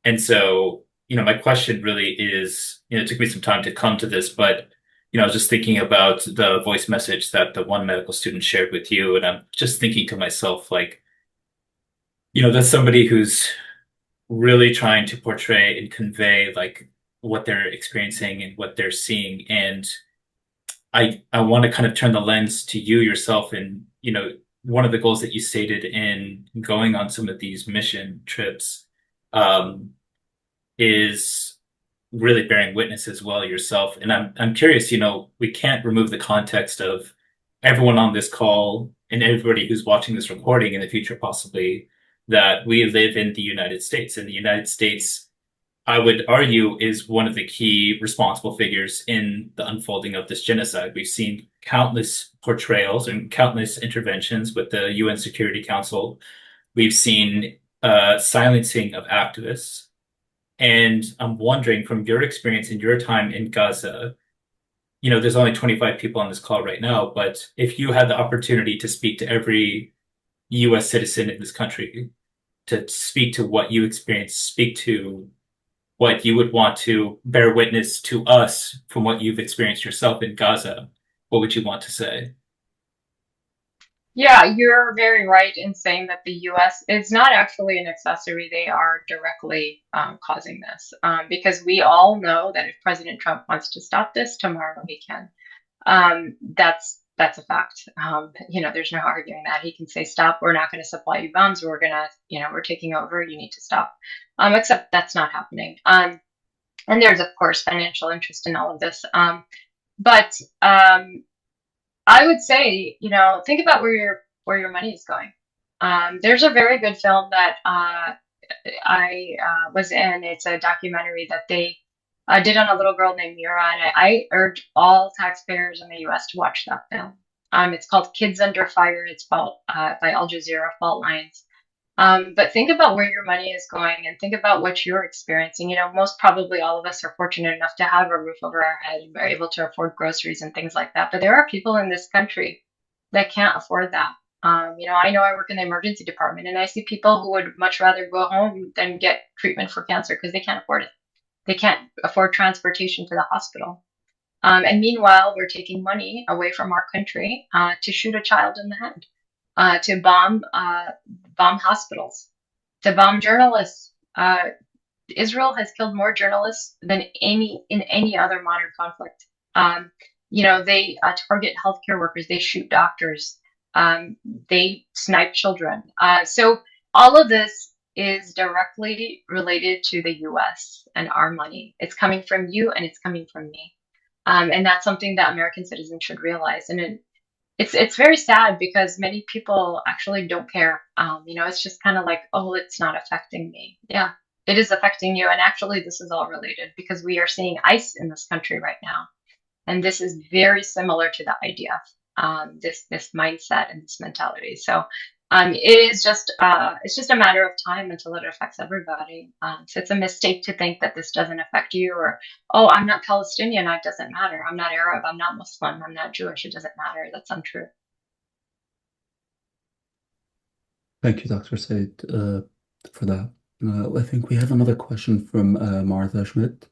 And so, my question really is, it took me some time to come to this, but, I was just thinking about the voice message that the one medical student shared with you. And I'm just thinking to myself, like, that's somebody who's really trying to portray and convey like what they're experiencing and what they're seeing. And I want to kind of turn the lens to you yourself. And, one of the goals that you stated in going on some of these mission trips, is really bearing witness as well yourself. And I'm curious, we can't remove the context of everyone on this call and everybody who's watching this recording in the future, possibly, that we live in the United States. And the United States, I would argue, is one of the key responsible figures in the unfolding of this genocide. We've seen countless portrayals and countless interventions with the UN Security Council. We've seen silencing of activists. And I'm wondering, from your experience in your time in Gaza, there's only 25 people on this call right now, but if you had the opportunity to speak to every US citizen in this country, to speak to what you experienced, speak to what you would want to bear witness to us from what you've experienced yourself in Gaza, what would you want to say? Yeah, you're very right in saying that the US is not actually an accessory. They are directly causing this, because we all know that if President Trump wants to stop this, tomorrow he can. That's a fact. There's no arguing that. He can say, stop, we're not going to supply you bombs. We're going to, we're taking over. You need to stop. Except that's not happening. And there's, of course, financial interest in all of this. But I would say, think about where your money is going. There's a very good film that I was in. It's a documentary that they did on a little girl named Mira, and I urge all taxpayers in the U.S. to watch that film. It's called Kids Under Fire. It's by Al Jazeera, Fault Lines. But think about where your money is going and think about what you're experiencing. Most probably all of us are fortunate enough to have a roof over our head and we're able to afford groceries and things like that. But there are people in this country that can't afford that. I know I work in the emergency department and I see people who would much rather go home than get treatment for cancer because they can't afford it. They can't afford transportation to the hospital. And meanwhile, we're taking money away from our country to shoot a child in the head, to bomb hospitals, to bomb journalists. Israel has killed more journalists than in any other modern conflict. They target healthcare workers, they shoot doctors, they snipe children. So all of this is directly related to the US and our money. It's coming from you and it's coming from me. And that's something that American citizens should realize. And it's very sad because many people actually don't care. It's just kind of like, oh, it's not affecting me. Yeah, it is affecting you. And actually, this is all related because we are seeing ICE in this country right now. And this is very similar to the IDF, this mindset and this mentality. So it's just a matter of time until it affects everybody. So it's a mistake to think that this doesn't affect you, or, oh, I'm not Palestinian, it doesn't matter. I'm not Arab, I'm not Muslim, I'm not Jewish, it doesn't matter. That's untrue. Thank you, Dr. Syed, for that. I think we have another question from Martha Schmidt.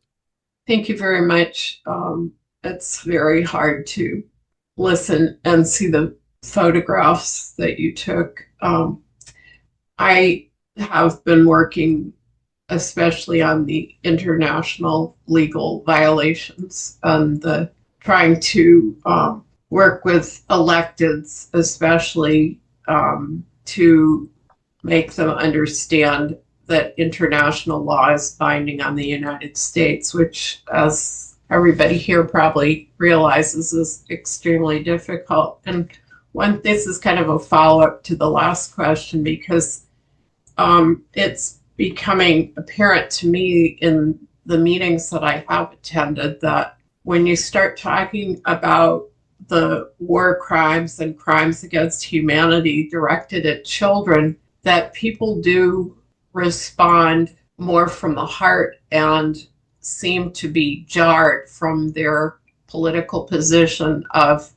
Thank you very much. It's very hard to listen and see the photographs that you took. I have been working especially on the international legal violations and the trying to work with electeds, especially to make them understand that international law is binding on the United States, which, as everybody here probably realizes, is extremely difficult. And this is kind of a follow-up to the last question, because it's becoming apparent to me in the meetings that I have attended that when you start talking about the war crimes and crimes against humanity directed at children, that people do respond more from the heart and seem to be jarred from their political position of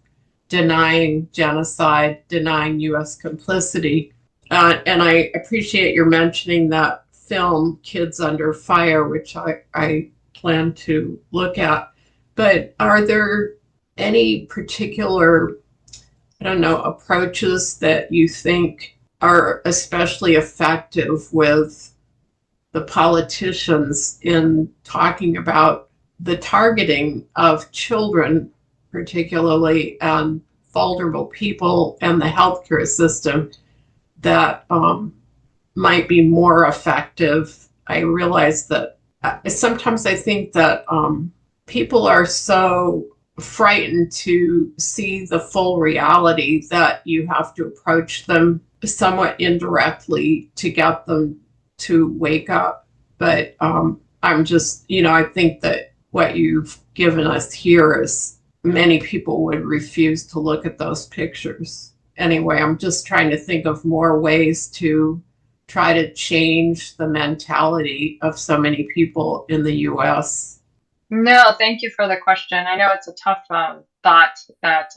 denying genocide, denying US complicity. And I appreciate your mentioning that film, Kids Under Fire, which I plan to look at. But are there any particular, I don't know, approaches that you think are especially effective with the politicians in talking about the targeting of children, particularly, and vulnerable people and the healthcare system, that might be more effective? I realize that sometimes I think that people are so frightened to see the full reality that you have to approach them somewhat indirectly to get them to wake up. But I'm just, I think that what you've given us here is many people would refuse to look at those pictures. Anyway, I'm just trying to think of more ways to try to change the mentality of so many people in the US. No, thank you for the question. I know it's a tough thought that,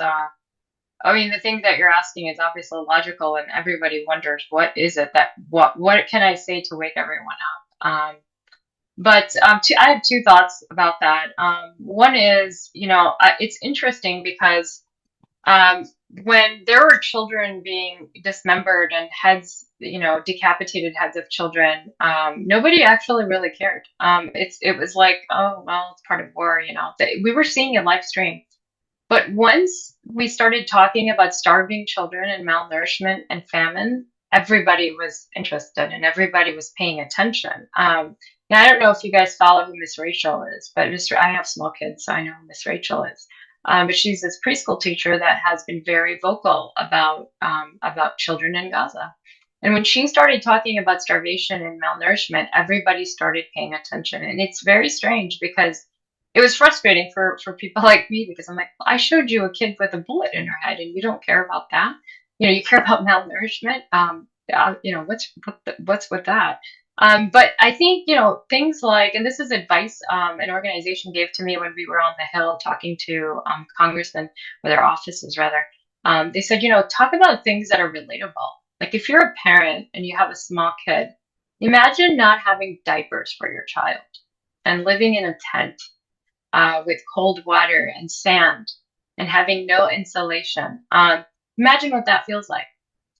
I mean, the thing that you're asking is obviously logical, and everybody wonders, what is it that, what can I say to wake everyone up? But I have two thoughts about that. One is, it's interesting because when there were children being dismembered and heads, decapitated heads of children, nobody actually really cared. It was like, oh, well, it's part of war, we were seeing it live stream. But once we started talking about starving children and malnourishment and famine, everybody was interested and everybody was paying attention. Now, I don't know if you guys follow who Miss Rachel is, but I have small kids, so I know who Miss Rachel is. But she's this preschool teacher that has been very vocal about children in Gaza. And when she started talking about starvation and malnourishment, everybody started paying attention. And it's very strange because it was frustrating for people like me, because I'm like, well, I showed you a kid with a bullet in her head and you don't care about that. You care about malnourishment. What's with that? But I think, things like, and this is advice an organization gave to me when we were on the Hill talking to congressmen, or their offices rather. They said, talk about things that are relatable. Like if you're a parent and you have a small kid, imagine not having diapers for your child and living in a tent with cold water and sand and having no insulation. Imagine what that feels like.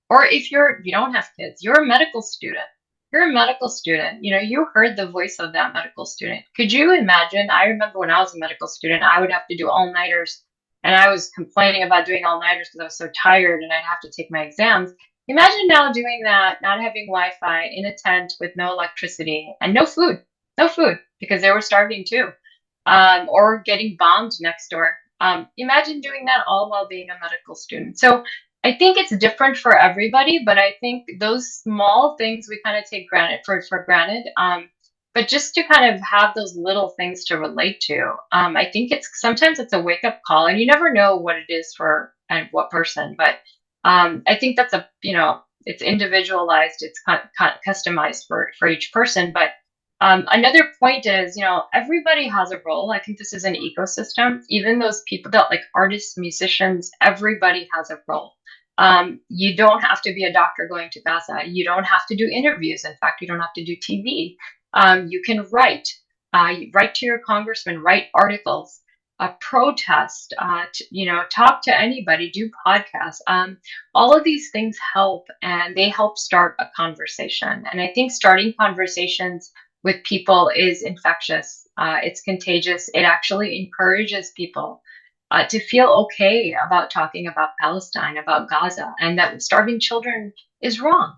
Or if you don't have kids, you're a medical student. You're a medical student. You heard the voice of that medical student. Could you imagine? I remember when I was a medical student, I would have to do all-nighters, and I was complaining about doing all-nighters because I was so tired and I'd have to take my exams. Imagine now doing that, not having Wi-Fi, in a tent with no electricity and no food, because they were starving too, or getting bombed next door. Imagine doing that all while being a medical student. So I think it's different for everybody, but I think those small things we kind of take for granted. But just to kind of have those little things to relate to, I think sometimes it's a wake up call, and you never know what it is for and what person. But I think that's it's individualized, it's customized for each person. But another point is, everybody has a role. I think this is an ecosystem. Even those people that like artists, musicians, everybody has a role. You don't have to be a doctor going to Gaza. You don't have to do interviews. In fact, you don't have to do TV. You can write to your congressman, write articles, protest, talk to anybody, do podcasts. All of these things help, and they help start a conversation. And I think starting conversations with people is infectious. It's contagious. It actually encourages people to feel okay about talking about Palestine, about Gaza, and that starving children is wrong.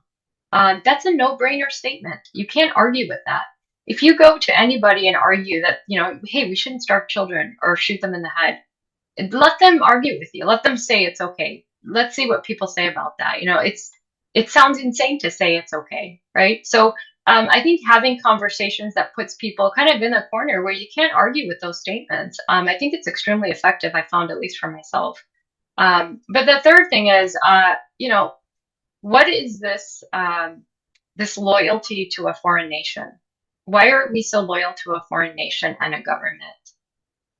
That's a no-brainer statement. You can't argue with that. If you go to anybody and argue that, hey, we shouldn't starve children or shoot them in the head, let them argue with you. Let them say it's okay. Let's see what people say about that. It sounds insane to say it's okay, right? So I think having conversations that puts people kind of in the corner where you can't argue with those statements, I think it's extremely effective. I found, at least for myself. But the third thing is, what is this loyalty to a foreign nation? Why are we so loyal to a foreign nation and a government?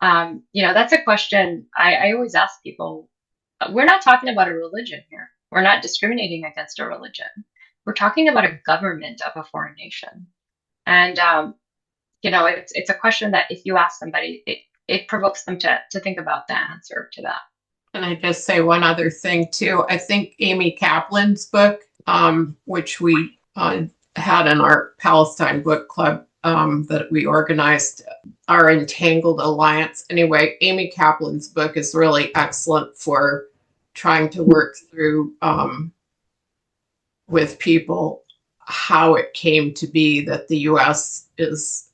That's a question I always ask people. We're not talking about a religion here. We're not discriminating against a religion. We're talking about a government of a foreign nation. And, it's a question that if you ask somebody, it provokes them to think about the answer to that. Can I just say one other thing too? I think Amy Kaplan's book, which we had in our Palestine book club that we organized, our Entangled Alliance. Anyway, Amy Kaplan's book is really excellent for trying to work through with people how it came to be that the U.S. is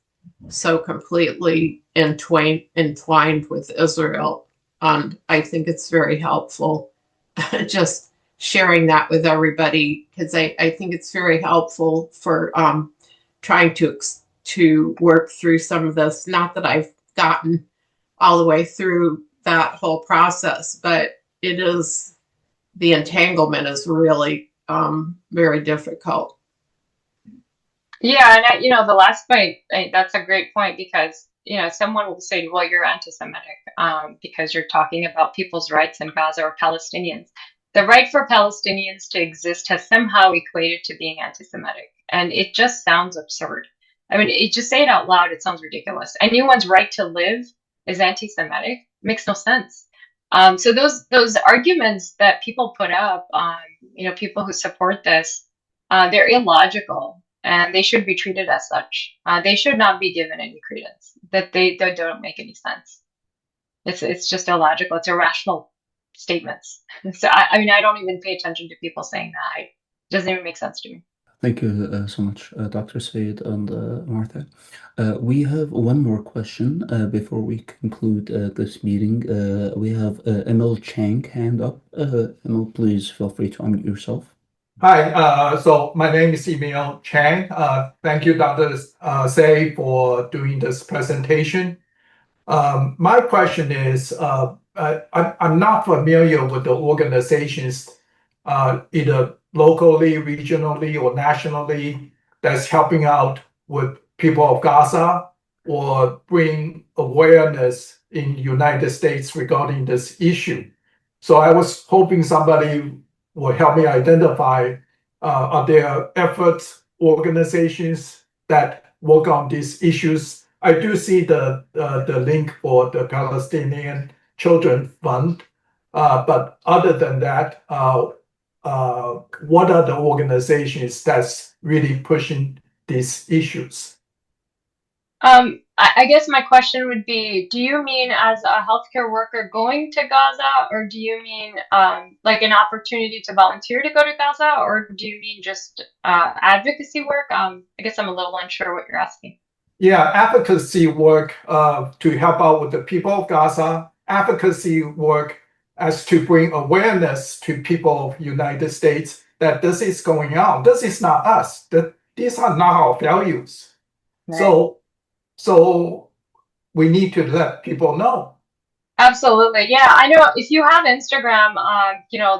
so completely entwined with Israel. And I think it's very helpful just sharing that with everybody, because I think it's very helpful for trying to work through some of this. Not that I've gotten all the way through that whole process, but the entanglement is really very difficult. Yeah, and the last point, that's a great point, because someone will say, well, you're anti-Semitic because you're talking about people's rights in Gaza or Palestinians. The right for Palestinians to exist has somehow equated to being anti-Semitic, and it just sounds absurd. I mean, just say it out loud, it sounds ridiculous. Anyone's right to live is anti-Semitic. Makes no sense. So those arguments that people put up, people who support this, they're illogical, and they should be treated as such. They should not be given any credence. That they don't make any sense. It's just illogical. It's irrational statements. So I don't even pay attention to people saying that. It doesn't even make sense to me. Thank you so much, Dr. Syed and Martha. We have one more question before we conclude this meeting. We have Emil Chang hand up. Emil, please feel free to unmute yourself. Hi, so my name is Emil Chang. Thank you, Dr. Say, for doing this presentation. My question is, I'm not familiar with the organizations, either locally, regionally, or nationally, that's helping out with people of Gaza or bring awareness in the United States regarding this issue. So I was hoping somebody will help me identify, are there efforts, organizations that work on these issues? I do see the link for the Palestinian Children Fund, but other than that, what are the organizations that's really pushing these issues? I guess my question would be, do you mean as a healthcare worker going to Gaza, or do you mean like an opportunity to volunteer to go to Gaza, or do you mean just advocacy work? I guess I'm a little unsure what you're asking. Yeah, advocacy work to help out with the people of Gaza, advocacy work as to bring awareness to people of the United States that this is going on. This is not us. These are not our values. Right. So we need to let people know. Absolutely. Yeah, I know if you have Instagram,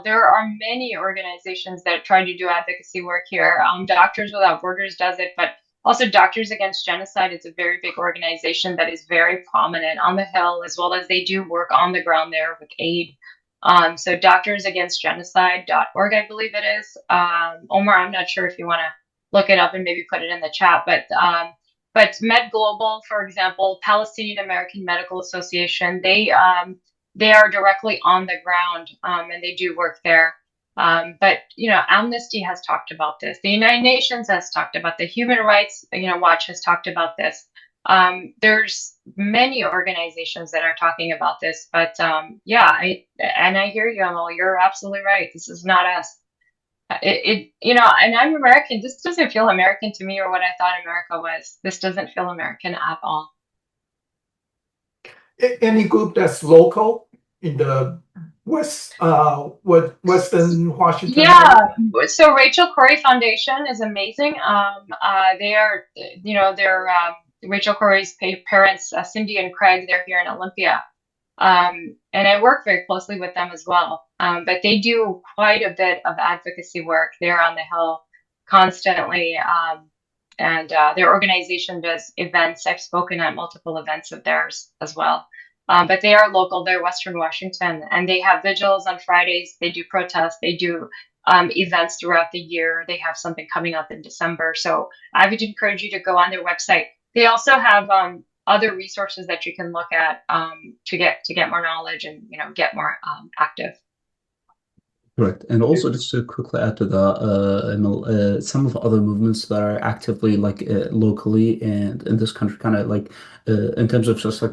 there are many organizations that try to do advocacy work here. Doctors Without Borders does it, but also Doctors Against Genocide is a very big organization that is very prominent on the Hill, as well as they do work on the ground there with aid. So doctorsagainstgenocide.org, I believe it is. Omar, I'm not sure if you want to look it up and maybe put it in the chat, but Med Global, for example, Palestinian American Medical Association, they are directly on the ground, and they do work there. But Amnesty has talked about this. The United Nations has talked about the Human Rights Watch has talked about this. There's many organizations that are talking about this, but I hear you, Amal. You're absolutely right. This is not us. And I'm American. This doesn't feel American to me or what I thought America was. This doesn't feel American at all. Any group that's local in the Western Washington Yeah. area? So Rachel Corrie Foundation is amazing. They are, they're Rachel Corrie's parents, Cindy and Craig. They're here in Olympia. And I work very closely with them as well. But they do quite a bit of advocacy work. They're on the Hill constantly. And their organization does events. I've spoken at multiple events of theirs as well. But they are local. They're Western Washington, and they have vigils on Fridays. They do protests. They do events throughout the year. They have something coming up in December. So I would encourage you to go on their website. They also have other resources that you can look at to get more knowledge and get more active. Correct. And also just to quickly add to that, Emil, some of the other movements that are actively locally and in this country, kind of in terms of just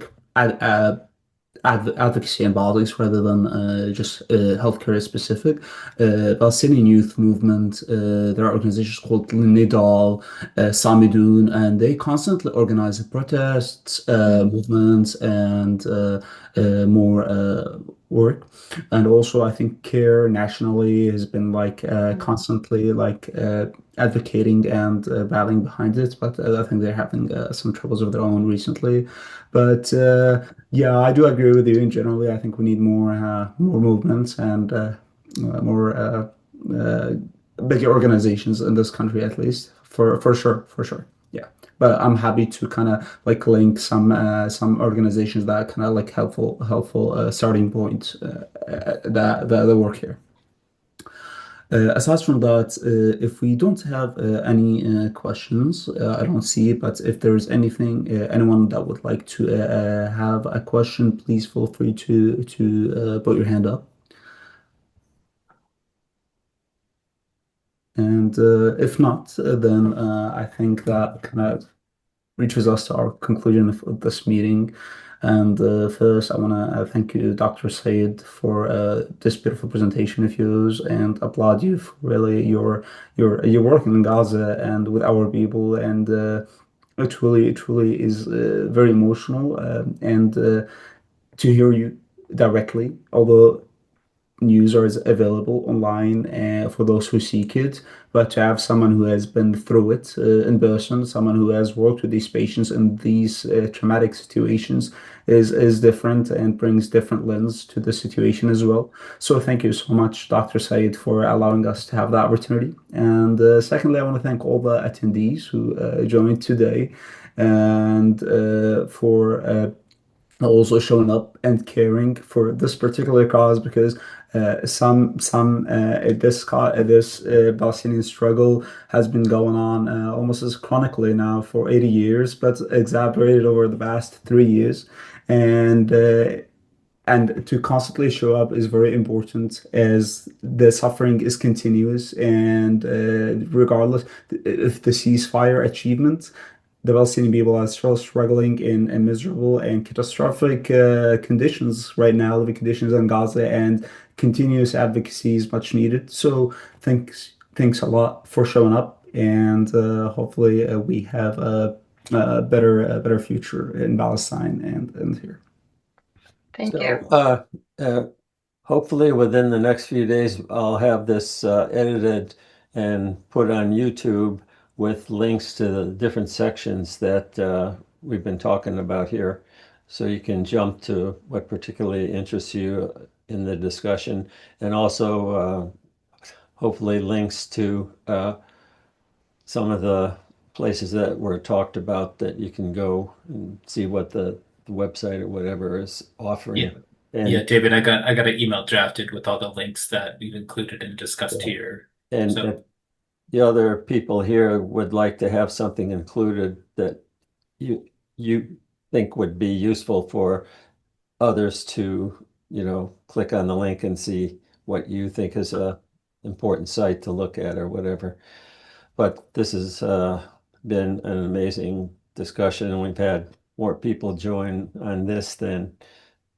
advocacy and bodies rather than just healthcare specific. Palestinian Youth Movement, there are organizations called Nidal, Samidun, and they constantly organize protests, movements, and more work. And also, I think CARE nationally has been constantly advocating and rallying behind it, but I think they're having some troubles of their own recently. But yeah, I do agree with you. In generally, I think we need more movements and more bigger organizations in this country, at least for sure. Yeah, but I'm happy to kind of link some organizations that kind of helpful starting point that work here. Aside from that, if we don't have any questions, I don't see it, but if there's anyone that would like to have a question, please feel free to put your hand up. And if not, then I think that kind of reaches us to our conclusion of this meeting. And first, I want to thank you, Dr. Syed, for this beautiful presentation of yours, and applaud you for really your work in Gaza and with our people. And it truly is very emotional. And to hear you directly, although news are available online for those who seek it, but to have someone who has been through it in person, someone who has worked with these patients in these traumatic situations is different and brings different lens to the situation as well. So thank you so much, Dr. Syed, for allowing us to have the opportunity. And secondly, I want to thank all the attendees who joined today and for also showing up and caring for this particular cause, because this Palestinian struggle has been going on almost as chronically now for 80 years, but exacerbated over the past 3 years. And to constantly show up is very important, as the suffering is continuous, and regardless if the ceasefire achievement, the Palestinian people are still struggling in miserable and catastrophic conditions right now, living conditions in Gaza, and continuous advocacy is much needed. So thanks a lot for showing up, and hopefully we have a better future in Palestine and here. Thank you. Hopefully within the next few days, I'll have this edited and put on YouTube with links to the different sections that we've been talking about here. So you can jump to what particularly interests you in the discussion, and also hopefully links to some of the places that were talked about that you can go and see what the website or whatever is offering. Yeah. And, yeah, David, I got an email drafted with all the links that we've included and discussed here. And So- if the other people here would like to have something included that you think would be useful for others to, click on the link and see what you think is important site to look at or whatever. But this has been an amazing discussion, and we've had more people join on this than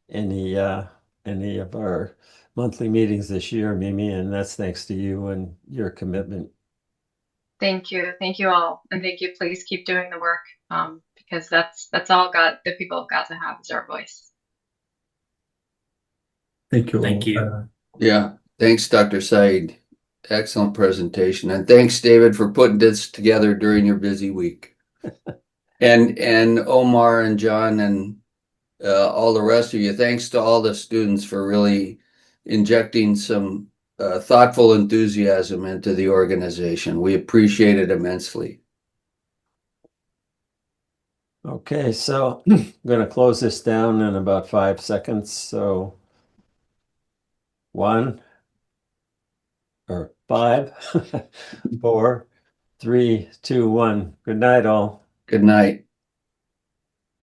any of our monthly meetings this year, Mimi, and that's thanks to you and your commitment. Thank you all, and thank you. Please keep doing the work, because that's all the people of Gaza have is our voice. Thank you all. Thank you. Yeah, thanks, Dr. Syed. Excellent presentation. And thanks, David, for putting this together during your busy week. And Omar and John and all the rest of you, thanks to all the students for really injecting some thoughtful enthusiasm into the organization. We appreciate it immensely. Okay, so I'm going to close this down in about 5 seconds. So 1 or 5, 4, 3, 2, 1. Good night, all. Good night.